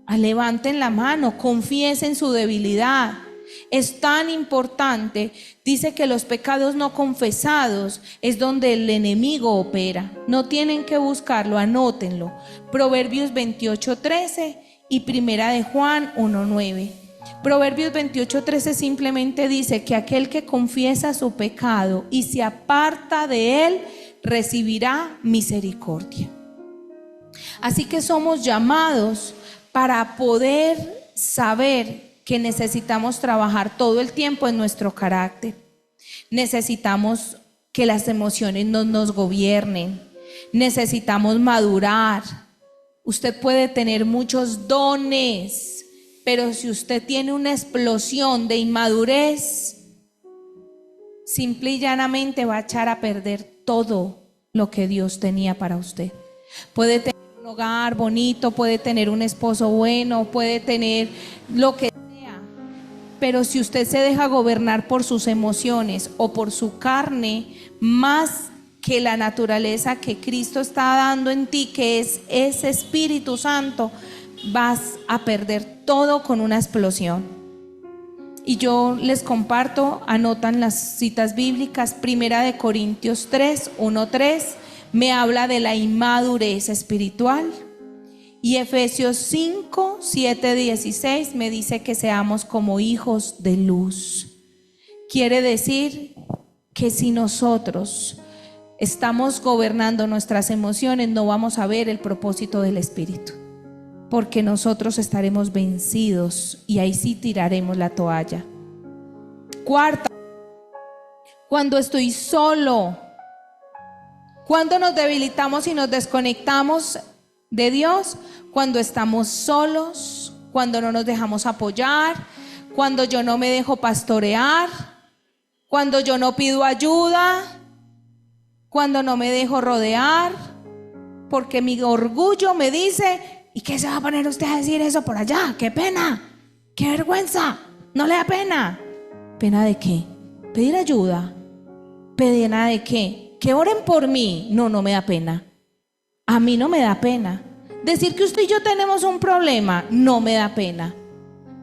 Levanten la mano, confiesen su debilidad. Es tan importante. Dice que los pecados no confesados es donde el enemigo opera. No tienen que buscarlo, anótenlo. Proverbios 28:13 y Primera de Juan 1:9. Proverbios 28:13 simplemente dice que aquel que confiesa su pecado y se aparta de él, recibirá misericordia. Así que somos llamados para poder saber que necesitamos trabajar todo el tiempo en nuestro carácter. Necesitamos que las emociones no nos gobiernen. Necesitamos madurar. Usted puede tener muchos dones, pero si usted tiene una explosión de inmadurez, simple y llanamente va a echar a perder todo lo que Dios tenía para usted. Puede tener un hogar bonito, puede tener un esposo bueno, puede tener lo que sea, pero si usted se deja gobernar por sus emociones o por su carne, más que la naturaleza que Cristo está dando en ti, que es ese Espíritu Santo, vas a perder todo con una explosión. Y yo les comparto, anotan las citas bíblicas. Primera de Corintios 3, 1-3 me habla de la inmadurez espiritual. Y Efesios 5, 7-16 me dice que seamos como hijos de luz. Quiere decir que si nosotros estamos gobernando nuestras emociones, no vamos a ver el propósito del Espíritu. Porque nosotros estaremos vencidos y ahí sí tiraremos la toalla. 4, cuando estoy solo. Cuando nos debilitamos y nos desconectamos de Dios, cuando estamos solos, cuando no nos dejamos apoyar, cuando yo no me dejo pastorear, cuando yo no pido ayuda, cuando no me dejo rodear, porque mi orgullo me dice: ¿y qué se va a poner usted a decir eso por allá? ¡Qué pena! ¡Qué vergüenza! ¿No le da pena? ¿Pena de qué? ¿Pedir ayuda? ¿Pena de qué? ¿Que oren por mí? No, no me da pena. A mí no me da pena. Decir que usted y yo tenemos un problema, no me da pena.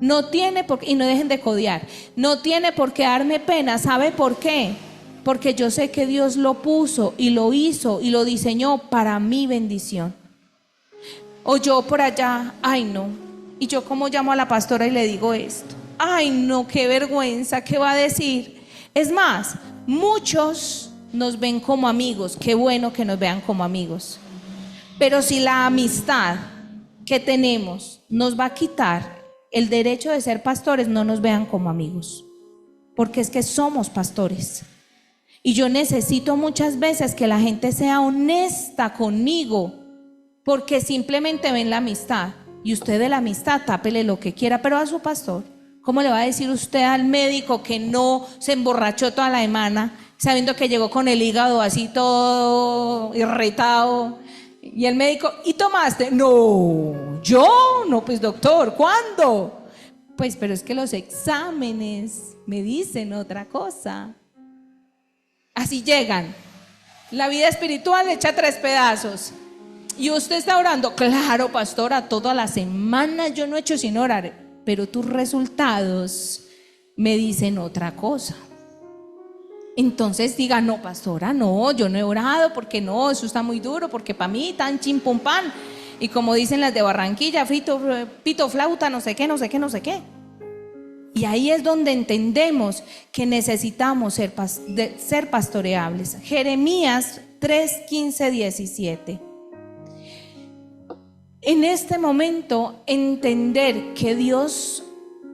No tiene por qué, y no dejen de codear, no tiene por qué darme pena. ¿Sabe por qué? Porque yo sé que Dios lo puso y lo hizo y lo diseñó para mi bendición. O yo por allá, ay no, y yo como llamo a la pastora y le digo esto, ay no, qué vergüenza, ¿qué va a decir? Es más, muchos nos ven como amigos, qué bueno que nos vean como amigos, pero si la amistad que tenemos nos va a quitar el derecho de ser pastores, no nos vean como amigos, porque es que somos pastores. Y yo necesito muchas veces que la gente sea honesta conmigo, porque simplemente ven la amistad. Y usted de la amistad tápele lo que quiera, pero a su pastor, ¿cómo le va a decir usted al médico que no se emborrachó toda la semana, sabiendo que llegó con el hígado así todo irritado? Y el médico, ¿y tomaste? No, yo no, pues doctor, ¿cuándo? Pues pero es que los exámenes me dicen otra cosa. Así llegan. La vida espiritual hecha 3 pedazos. Y usted está orando, claro, pastora, toda la semana yo no he hecho sino orar, pero tus resultados me dicen otra cosa. Entonces diga, no, pastora, no, yo no he orado, porque no, eso está muy duro, porque para mí tan chim pum pan. Y como dicen las de Barranquilla, frito, pito, flauta, no sé qué, no sé qué, no sé qué. Y ahí es donde entendemos que necesitamos ser pastoreables. Jeremías 3, 15, 17. En este momento, entender que Dios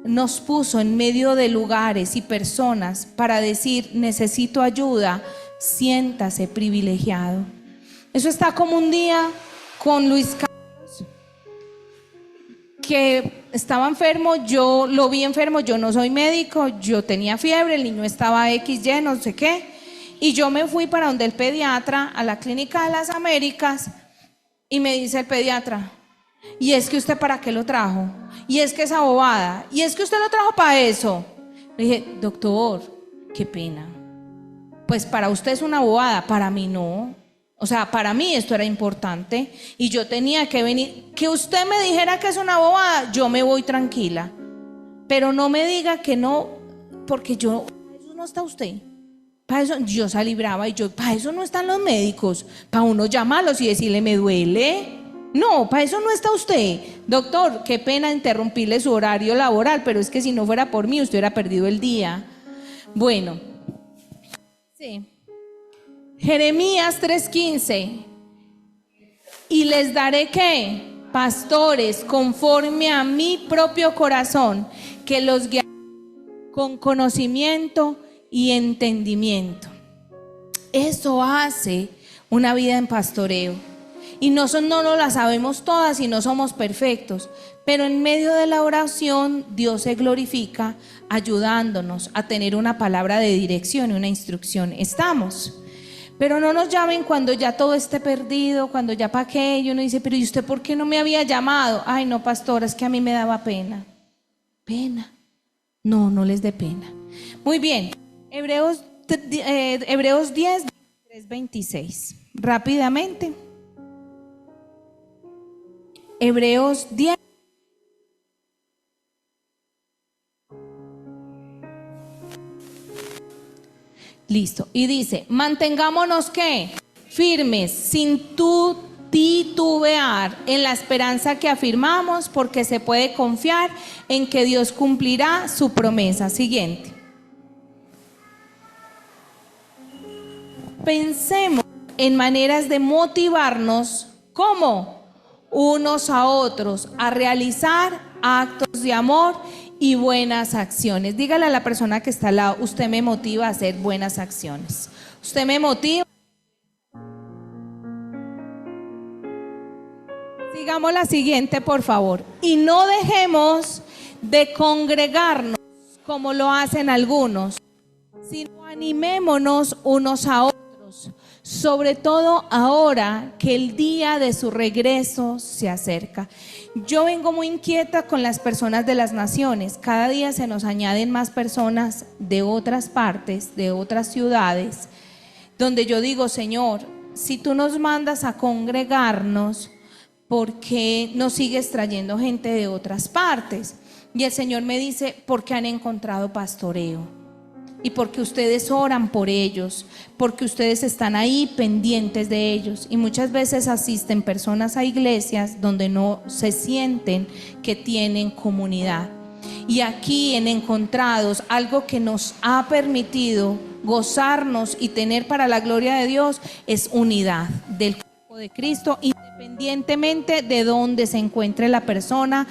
nos puso en medio de lugares y personas para decir, necesito ayuda, siéntase privilegiado. Eso está como un día con Luis Carlos, que estaba enfermo, yo lo vi enfermo, yo no soy médico, yo tenía fiebre, el niño estaba XY, no sé qué, y yo me fui para donde el pediatra, a la Clínica de las Américas, y me dice el pediatra, ¿y es que usted para qué lo trajo? Y es que esa bobada, y es que usted lo trajo para eso. Le dije, doctor, qué pena, pues para usted es una bobada, para mí no. O sea, para mí esto era importante y yo tenía que venir. Que usted me dijera que es una bobada, yo me voy tranquila, pero no me diga que no, porque yo, para eso no está usted. Para eso, yo salí brava y yo, para eso no están los médicos, para uno llamarlos y decirle, me duele. No, para eso no está usted. Doctor, qué pena interrumpirle su horario laboral, pero es que si no fuera por mí, usted hubiera perdido el día. Bueno, sí. Jeremías 3:15. Y les daré ¿qué? Pastores conforme a mi propio corazón, que los guiarán con conocimiento y entendimiento. Eso hace una vida en pastoreo. Y no nos la sabemos todas y no somos perfectos, pero en medio de la oración Dios se glorifica ayudándonos a tener una palabra de dirección y una instrucción. Estamos. Pero no nos llamen cuando ya todo esté perdido, cuando ya pa' qué. Y uno dice, pero ¿y usted por qué no me había llamado? Ay, no, pastora, es que a mí me daba pena. ¿Pena? No, no les dé pena. Muy bien, Hebreos 10, 23, 26. Rápidamente. Hebreos 10. Listo. Y dice, mantengámonos ¿qué? Firmes, sin titubear en la esperanza que afirmamos, porque se puede confiar en que Dios cumplirá su promesa. Siguiente. Pensemos en maneras de motivarnos, ¿cómo? Unos a otros, a realizar actos de amor y buenas acciones. Dígale a la persona que está al lado, usted me motiva a hacer buenas acciones. Usted me motiva. Sigamos la siguiente, por favor. Y no dejemos de congregarnos como lo hacen algunos, sino animémonos unos a otros, sobre todo ahora que el día de su regreso se acerca. Yo vengo muy inquieta con las personas de las naciones. Cada día se nos añaden más personas de otras partes, de otras ciudades, donde yo digo, Señor, si tú nos mandas a congregarnos, ¿por qué nos sigues trayendo gente de otras partes? Y el Señor me dice, porque han encontrado pastoreo. Y porque ustedes oran por ellos, porque ustedes están ahí pendientes de ellos. Y muchas veces asisten personas a iglesias donde no se sienten que tienen comunidad. Y aquí en Encontrados, algo que nos ha permitido gozarnos y tener para la gloria de Dios es unidad del cuerpo de Cristo, independientemente de dónde se encuentre la persona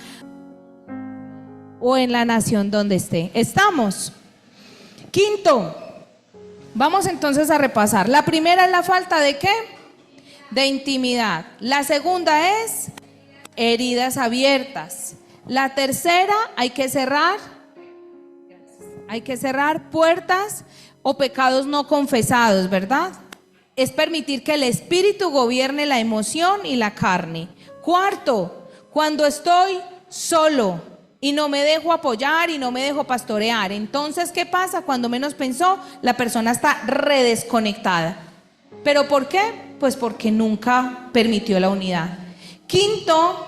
o en la nación donde esté. ¿Estamos? Quinto, vamos entonces a repasar. La primera es la falta de ¿qué? De intimidad. La segunda es heridas abiertas. La tercera, hay que cerrar puertas o pecados no confesados, ¿verdad? Es permitir que el espíritu gobierne la emoción y la carne. Cuarto, cuando estoy solo y no me dejo apoyar y no me dejo pastorear, entonces ¿qué pasa? Cuando menos pensó, la persona está redesconectada. ¿Pero por qué? Pues porque nunca permitió la unidad. Quinto,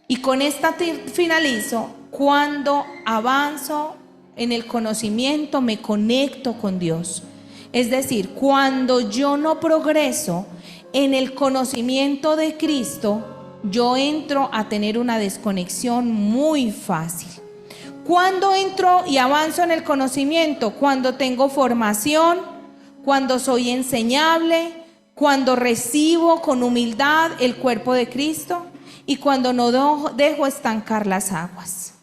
y con esta finalizo, cuando avanzo en el conocimiento, me conecto con Dios. Es decir, cuando yo no progreso en el conocimiento de Cristo, yo entro a tener una desconexión muy fácil. ¿Cuándo entro y avanzo en el conocimiento? Cuando tengo formación, cuando soy enseñable, cuando recibo con humildad el cuerpo de Cristo y cuando no dejo estancar las aguas.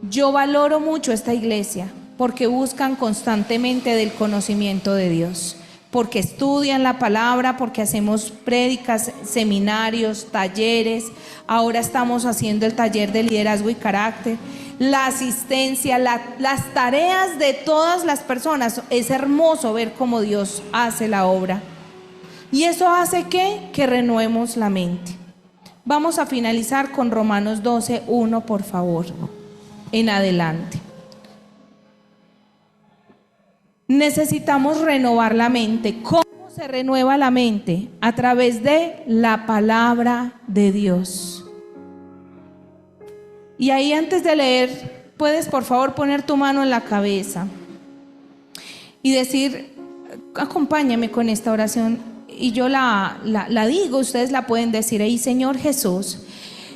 Yo valoro mucho esta iglesia porque buscan constantemente del conocimiento de Dios, porque estudian la palabra, porque hacemos prédicas, seminarios, talleres. Ahora estamos haciendo el taller de liderazgo y carácter, la asistencia, las tareas de todas las personas. Es hermoso ver cómo Dios hace la obra. Y eso hace que renuevemos la mente. Vamos a finalizar con Romanos 12:1, por favor, en adelante. Necesitamos renovar la mente. ¿Cómo se renueva la mente? A través de la palabra de Dios. Y ahí, antes de leer, puedes por favor poner tu mano en la cabeza y decir: acompáñame con esta oración. Y yo la digo, ustedes la pueden decir ahí. Señor Jesús,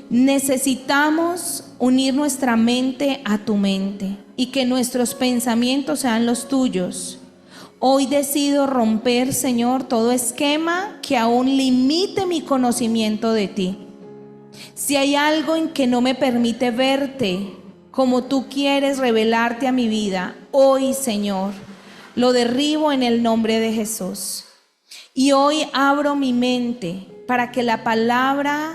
necesitamos unir nuestra mente a tu mente y que nuestros pensamientos sean los tuyos. Hoy decido romper, Señor, todo esquema que aún limite mi conocimiento de ti. Si hay algo en que no me permite verte como tú quieres revelarte a mi vida, hoy, Señor, lo derribo en el nombre de Jesús. Y hoy abro mi mente para que la palabra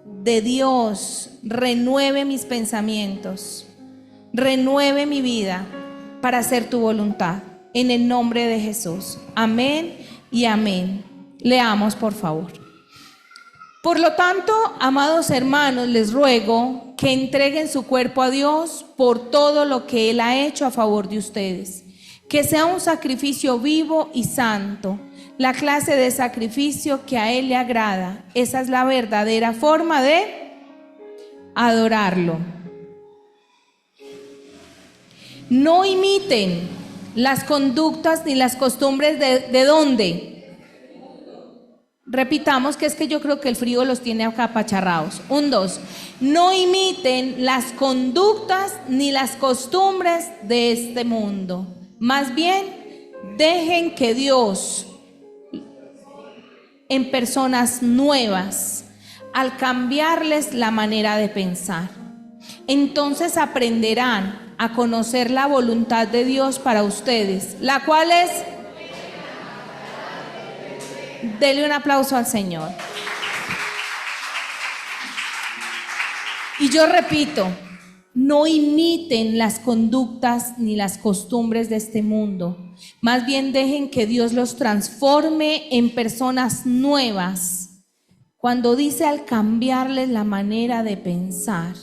de Dios renueve mis pensamientos, renueve mi vida para hacer tu voluntad, en el nombre de Jesús. Amén y amén. Leamos, por favor. Por lo tanto, amados hermanos, les ruego que entreguen su cuerpo a Dios por todo lo que Él ha hecho a favor de ustedes, que sea un sacrificio vivo y santo, la clase de sacrificio que a Él le agrada. Esa es la verdadera forma de adorarlo. No imiten las conductas ni las costumbres ¿de dónde? Repitamos, que es que yo creo que el frío los tiene acá apacharrados. 1, 2. No imiten las conductas ni las costumbres de este mundo. Más bien, dejen que Dios, en personas nuevas, al cambiarles la manera de pensar, entonces aprenderán a conocer la voluntad de Dios para ustedes, la cual es... Dele un aplauso al Señor. Y yo repito, no imiten las conductas ni las costumbres de este mundo. Más bien dejen que Dios los transforme en personas nuevas. Cuando dice al cambiarles la manera de pensar,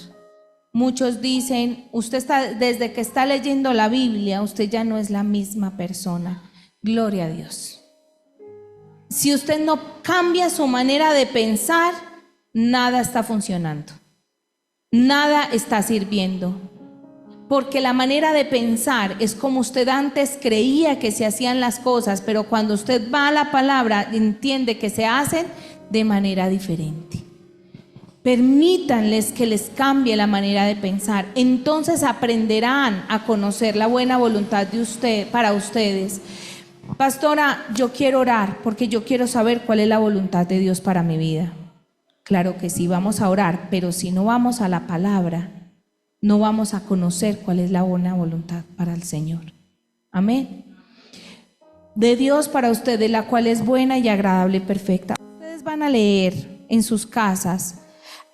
muchos dicen: usted está, desde que está leyendo la Biblia, usted ya no es la misma persona. Gloria a Dios. Si usted no cambia su manera de pensar, nada está funcionando, nada está sirviendo, porque la manera de pensar es como usted antes creía que se hacían las cosas, pero cuando usted va a la palabra entiende que se hacen de manera diferente. Permítanles que les cambie la manera de pensar, entonces aprenderán a conocer la buena voluntad de usted para ustedes. Pastora, yo quiero orar porque yo quiero saber cuál es la voluntad de Dios para mi vida. Claro que sí, vamos a orar, pero si no vamos a la palabra, no vamos a conocer cuál es la buena voluntad para el Señor. Amén. De Dios para ustedes, la cual es buena y agradable y perfecta. Ustedes van a leer en sus casas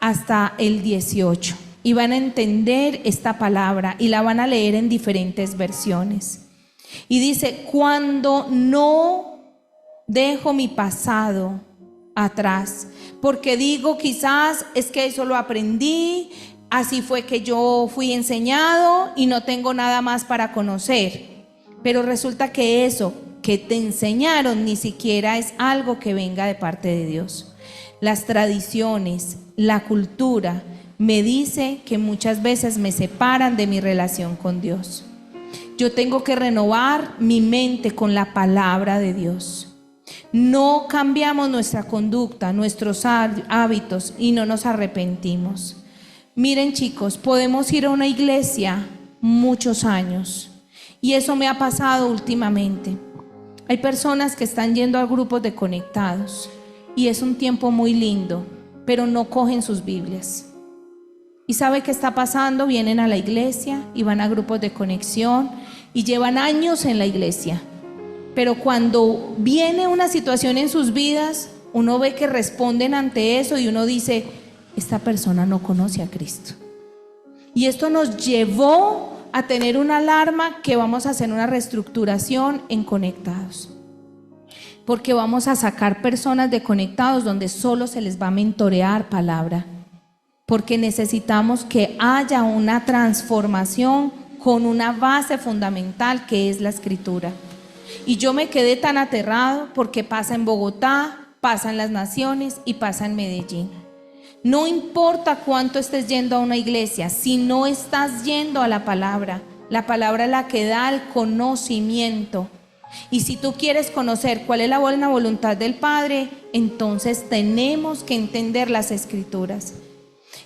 hasta el 18 y van a entender esta palabra y la van a leer en diferentes versiones. Y dice: cuando no dejo mi pasado atrás, porque digo, quizás es que eso lo aprendí, así fue que yo fui enseñado y no tengo nada más para conocer. Pero resulta que eso que te enseñaron ni siquiera es algo que venga de parte de Dios. Las tradiciones, la cultura me dice que muchas veces me separan de mi relación con Dios. Yo tengo que renovar mi mente con la palabra de Dios. No cambiamos nuestra conducta, nuestros hábitos y no nos arrepentimos. Miren, chicos, podemos ir a una iglesia muchos años y eso me ha pasado últimamente. Hay personas que están yendo a grupos de conectados y es un tiempo muy lindo, pero no cogen sus Biblias. ¿Y sabe qué está pasando? Vienen a la iglesia y van a grupos de conexión y llevan años en la iglesia. Pero cuando viene una situación en sus vidas, uno ve que responden ante eso y uno dice, esta persona no conoce a Cristo. Y esto nos llevó a tener una alarma que vamos a hacer una reestructuración en conectados. Porque vamos a sacar personas de conectados donde solo se les va a mentorear palabra. Porque necesitamos que haya una transformación con una base fundamental que es la escritura. Y yo me quedé tan aterrado porque pasa en Bogotá, pasa en las naciones y pasa en Medellín. No importa cuánto estés yendo a una iglesia, si no estás yendo a la palabra es la que da el conocimiento. Y si tú quieres conocer cuál es la buena voluntad del Padre, entonces tenemos que entender las escrituras.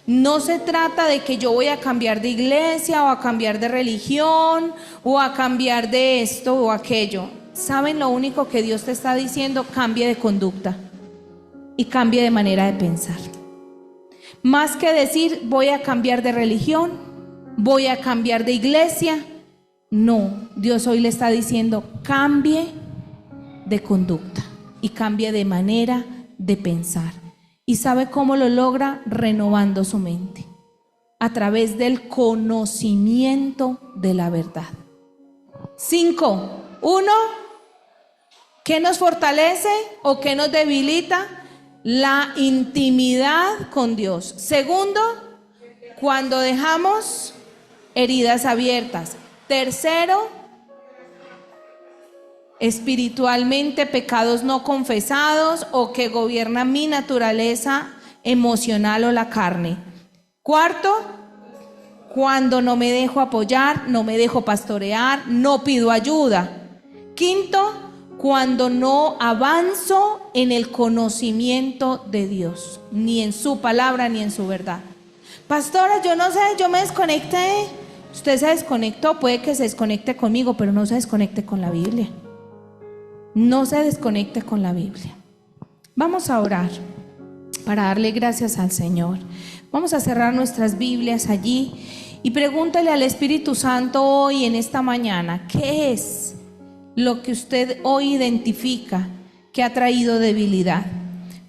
No se trata de que yo voy a cambiar de iglesia o a cambiar de religión o a cambiar de esto o aquello. ¿Saben lo único que Dios te está diciendo? Cambie de conducta y cambie de manera de pensar. Más que decir voy a cambiar de religión, voy a cambiar de iglesia. No, Dios hoy le está diciendo cambie de conducta y cambie de manera de pensar. ¿Y sabe cómo lo logra? Renovando su mente a través del conocimiento de la verdad. 5. 1. ¿Qué nos fortalece o qué nos debilita? La intimidad con Dios. 2. Cuando dejamos heridas abiertas. 3. Espiritualmente pecados no confesados o que gobiernan mi naturaleza emocional o la carne. 4. Cuando no me dejo apoyar, no me dejo pastorear, no pido ayuda. 5. Cuando no avanzo en el conocimiento de Dios, ni en su palabra ni en su verdad. Pastora, yo no sé, yo me desconecté. Usted se desconectó, puede que se desconecte conmigo, pero no se desconecte con la Biblia. No se desconecte con la Biblia. Vamos a orar para darle gracias al Señor. Vamos a cerrar nuestras Biblias allí y pregúntale al Espíritu Santo hoy en esta mañana, ¿qué es lo que usted hoy identifica que ha traído debilidad?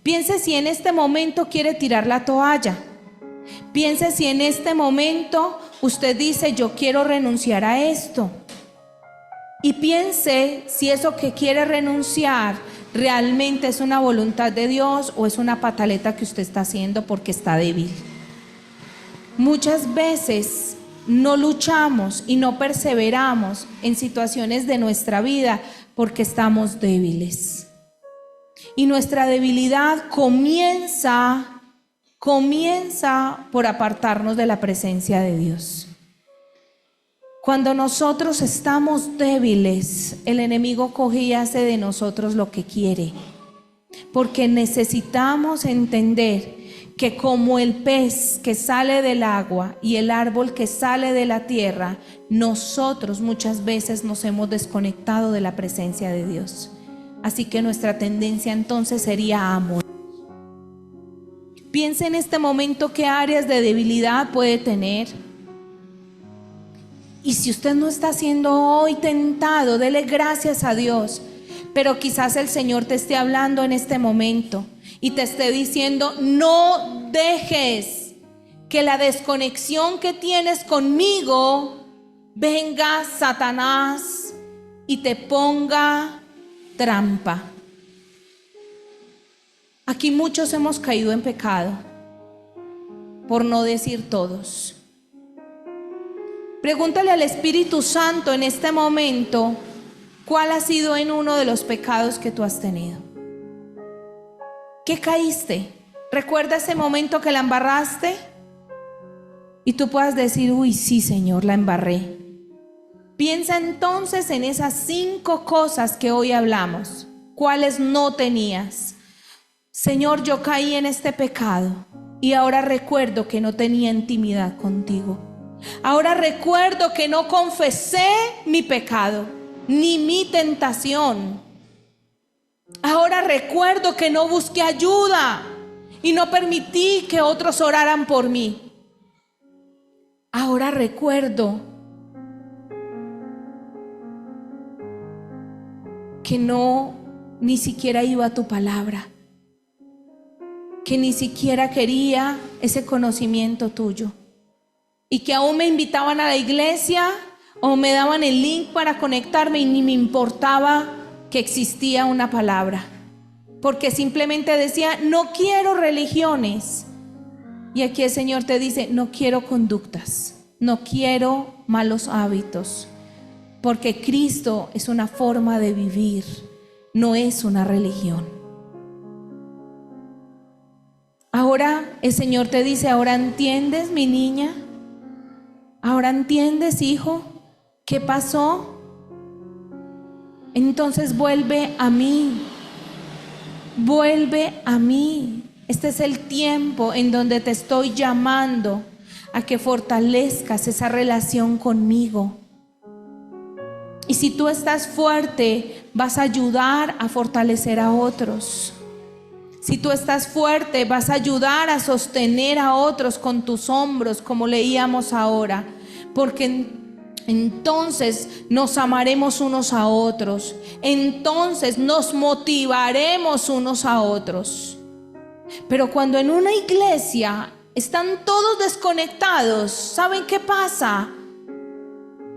Piense si en este momento quiere tirar la toalla. Piense si en este momento usted dice, yo quiero renunciar a esto. Y piense si eso que quiere renunciar realmente es una voluntad de Dios o es una pataleta que usted está haciendo porque está débil. Muchas veces no luchamos y no perseveramos en situaciones de nuestra vida porque estamos débiles. Y nuestra debilidad comienza por apartarnos de la presencia de Dios. Cuando nosotros estamos débiles, el enemigo coge y hace de nosotros lo que quiere. Porque necesitamos entender que como el pez que sale del agua y el árbol que sale de la tierra, nosotros muchas veces nos hemos desconectado de la presencia de Dios. Así que nuestra tendencia entonces sería a morir. Piense en este momento qué áreas de debilidad puede tener. Y si usted no está siendo hoy tentado, dele gracias a Dios. Pero quizás el Señor te esté hablando en este momento y te esté diciendo, no dejes que la desconexión que tienes conmigo venga Satanás y te ponga trampa. Aquí muchos hemos caído en pecado, por no decir todos. Pregúntale al Espíritu Santo en este momento, ¿cuál ha sido en uno de los pecados que tú has tenido? ¿Qué caíste? ¿Recuerda ese momento que la embarraste? y tú puedas decir, uy, sí, Señor, la embarré. Piensa entonces en esas 5 cosas que hoy hablamos, cuáles no tenías. Señor, yo caí en este pecado y ahora recuerdo que no tenía intimidad contigo. Ahora recuerdo que no confesé mi pecado, ni mi tentación. Ahora recuerdo que no busqué ayuda y no permití que otros oraran por mí. Ahora recuerdo que ni siquiera iba a tu palabra, que ni siquiera quería ese conocimiento tuyo, y que aún me invitaban a la iglesia o me daban el link para conectarme y ni me importaba que existía una palabra, porque simplemente decía, no quiero religiones. Y aquí el Señor te dice, no quiero conductas, no quiero malos hábitos, porque Cristo es una forma de vivir, no es una religión. Ahora el Señor te dice, ahora entiendes, mi niña, ahora entiendes, hijo, ¿qué pasó? Entonces vuelve a mí, vuelve a mí. Este es el tiempo en donde te estoy llamando a que fortalezcas esa relación conmigo. Y si tú estás fuerte, vas a ayudar a fortalecer a otros. Si tú estás fuerte, vas a ayudar a sostener a otros con tus hombros, como leíamos ahora. Porque entonces nos amaremos unos a otros. Entonces nos motivaremos unos a otros. Pero cuando en una iglesia están todos desconectados, ¿saben qué pasa?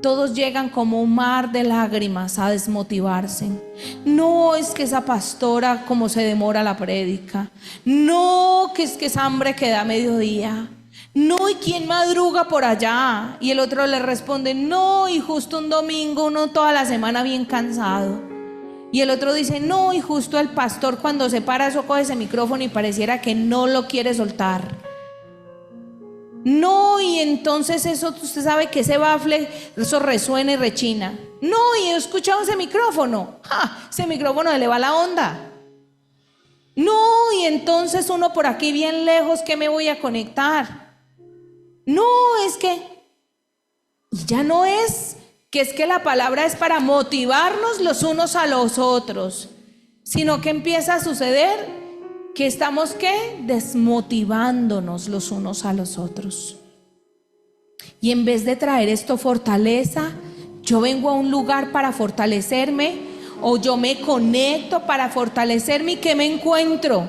Todos llegan como un mar de lágrimas a desmotivarse. No, es que esa pastora como se demora la prédica. No, que es que esa hambre que da a mediodía. No, ¿y quién madruga por allá? Y el otro le responde, no, y justo un domingo, uno toda la semana bien cansado. Y el otro dice, no, y justo el pastor cuando se para eso coge ese micrófono y pareciera que no lo quiere soltar. No, y entonces eso, usted sabe que ese bafle, eso resuena y rechina. No, y he escuchado ese micrófono. Ese micrófono le va la onda. No, y entonces uno por aquí bien lejos, ¿qué me voy a conectar? No, es que, y ya no es que es que la palabra es para motivarnos los unos a los otros, sino que empieza a suceder que estamos ¿qué? Desmotivándonos los unos a los otros. Y en vez de traer esto fortaleza, yo vengo a un lugar para fortalecerme, o yo me conecto para fortalecerme, y ¿qué me encuentro?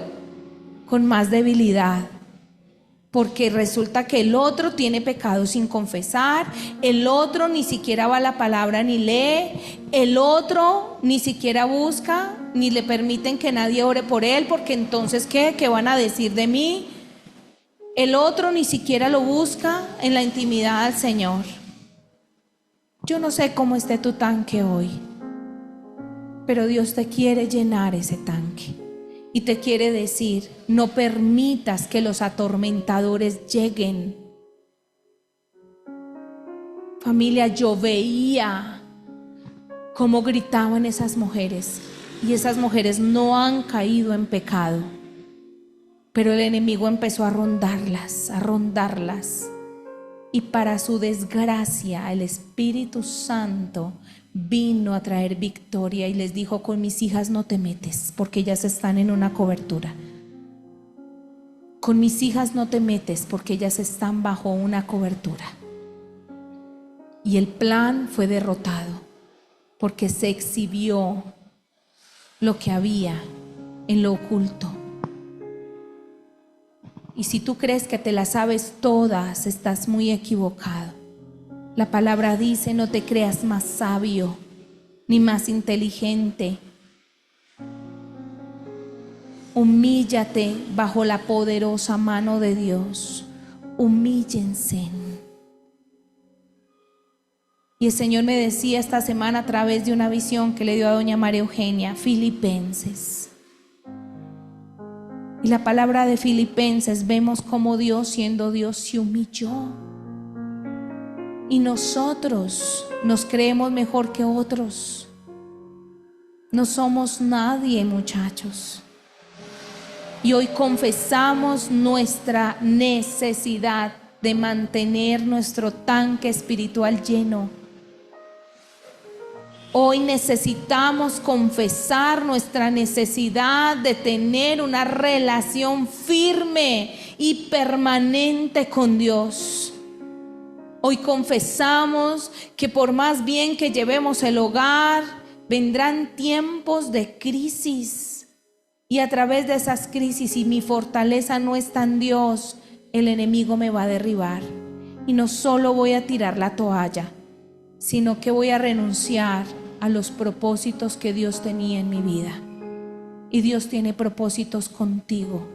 Con más debilidad. Porque resulta que el otro tiene pecado sin confesar, el otro ni siquiera va a la palabra ni lee, el otro ni siquiera busca, ni le permiten que nadie ore por él, porque entonces ¿qué van a decir de mí? El otro ni siquiera lo busca en la intimidad al Señor. Yo no sé cómo esté tu tanque hoy, pero Dios te quiere llenar ese tanque. Y te quiere decir, no permitas que los atormentadores lleguen. Familia, yo veía cómo gritaban esas mujeres, y esas mujeres no han caído en pecado, pero el enemigo empezó a rondarlas, y para su desgracia el Espíritu Santo vino a traer victoria y les dijo, con mis hijas no te metes, porque ellas están en una cobertura. Con mis hijas no te metes, porque ellas están bajo una cobertura. Y el plan fue derrotado, porque se exhibió lo que había en lo oculto. Y si tú crees que te las sabes todas, estás muy equivocado. La palabra dice, no te creas más sabio ni más inteligente. Humíllate bajo la poderosa mano de Dios. Humíllense. Y el Señor me decía esta semana a través de una visión que le dio a doña María Eugenia, Filipenses. Y la palabra de Filipenses, vemos cómo Dios, siendo Dios, se humilló. Y nosotros nos creemos mejor que otros. No somos nadie, muchachos. Y hoy confesamos nuestra necesidad de mantener nuestro tanque espiritual lleno. Hoy necesitamos confesar nuestra necesidad de tener una relación firme y permanente con Dios. Hoy confesamos que por más bien que llevemos el hogar, vendrán tiempos de crisis. Y a través de esas crisis, si mi fortaleza no está en Dios, el enemigo me va a derribar. Y no solo voy a tirar la toalla, sino que voy a renunciar a los propósitos que Dios tenía en mi vida. Y Dios tiene propósitos contigo.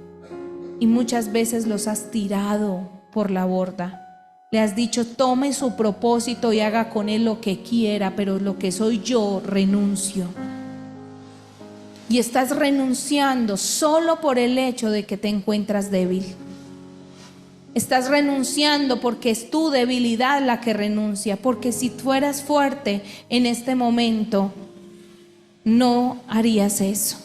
Y muchas veces los has tirado por la borda. Le has dicho, tome su propósito y haga con él lo que quiera, pero lo que soy yo, renuncio. Y estás renunciando solo por el hecho de que te encuentras débil. Estás renunciando porque es tu debilidad la que renuncia. Porque si fueras fuerte en este momento, no harías eso.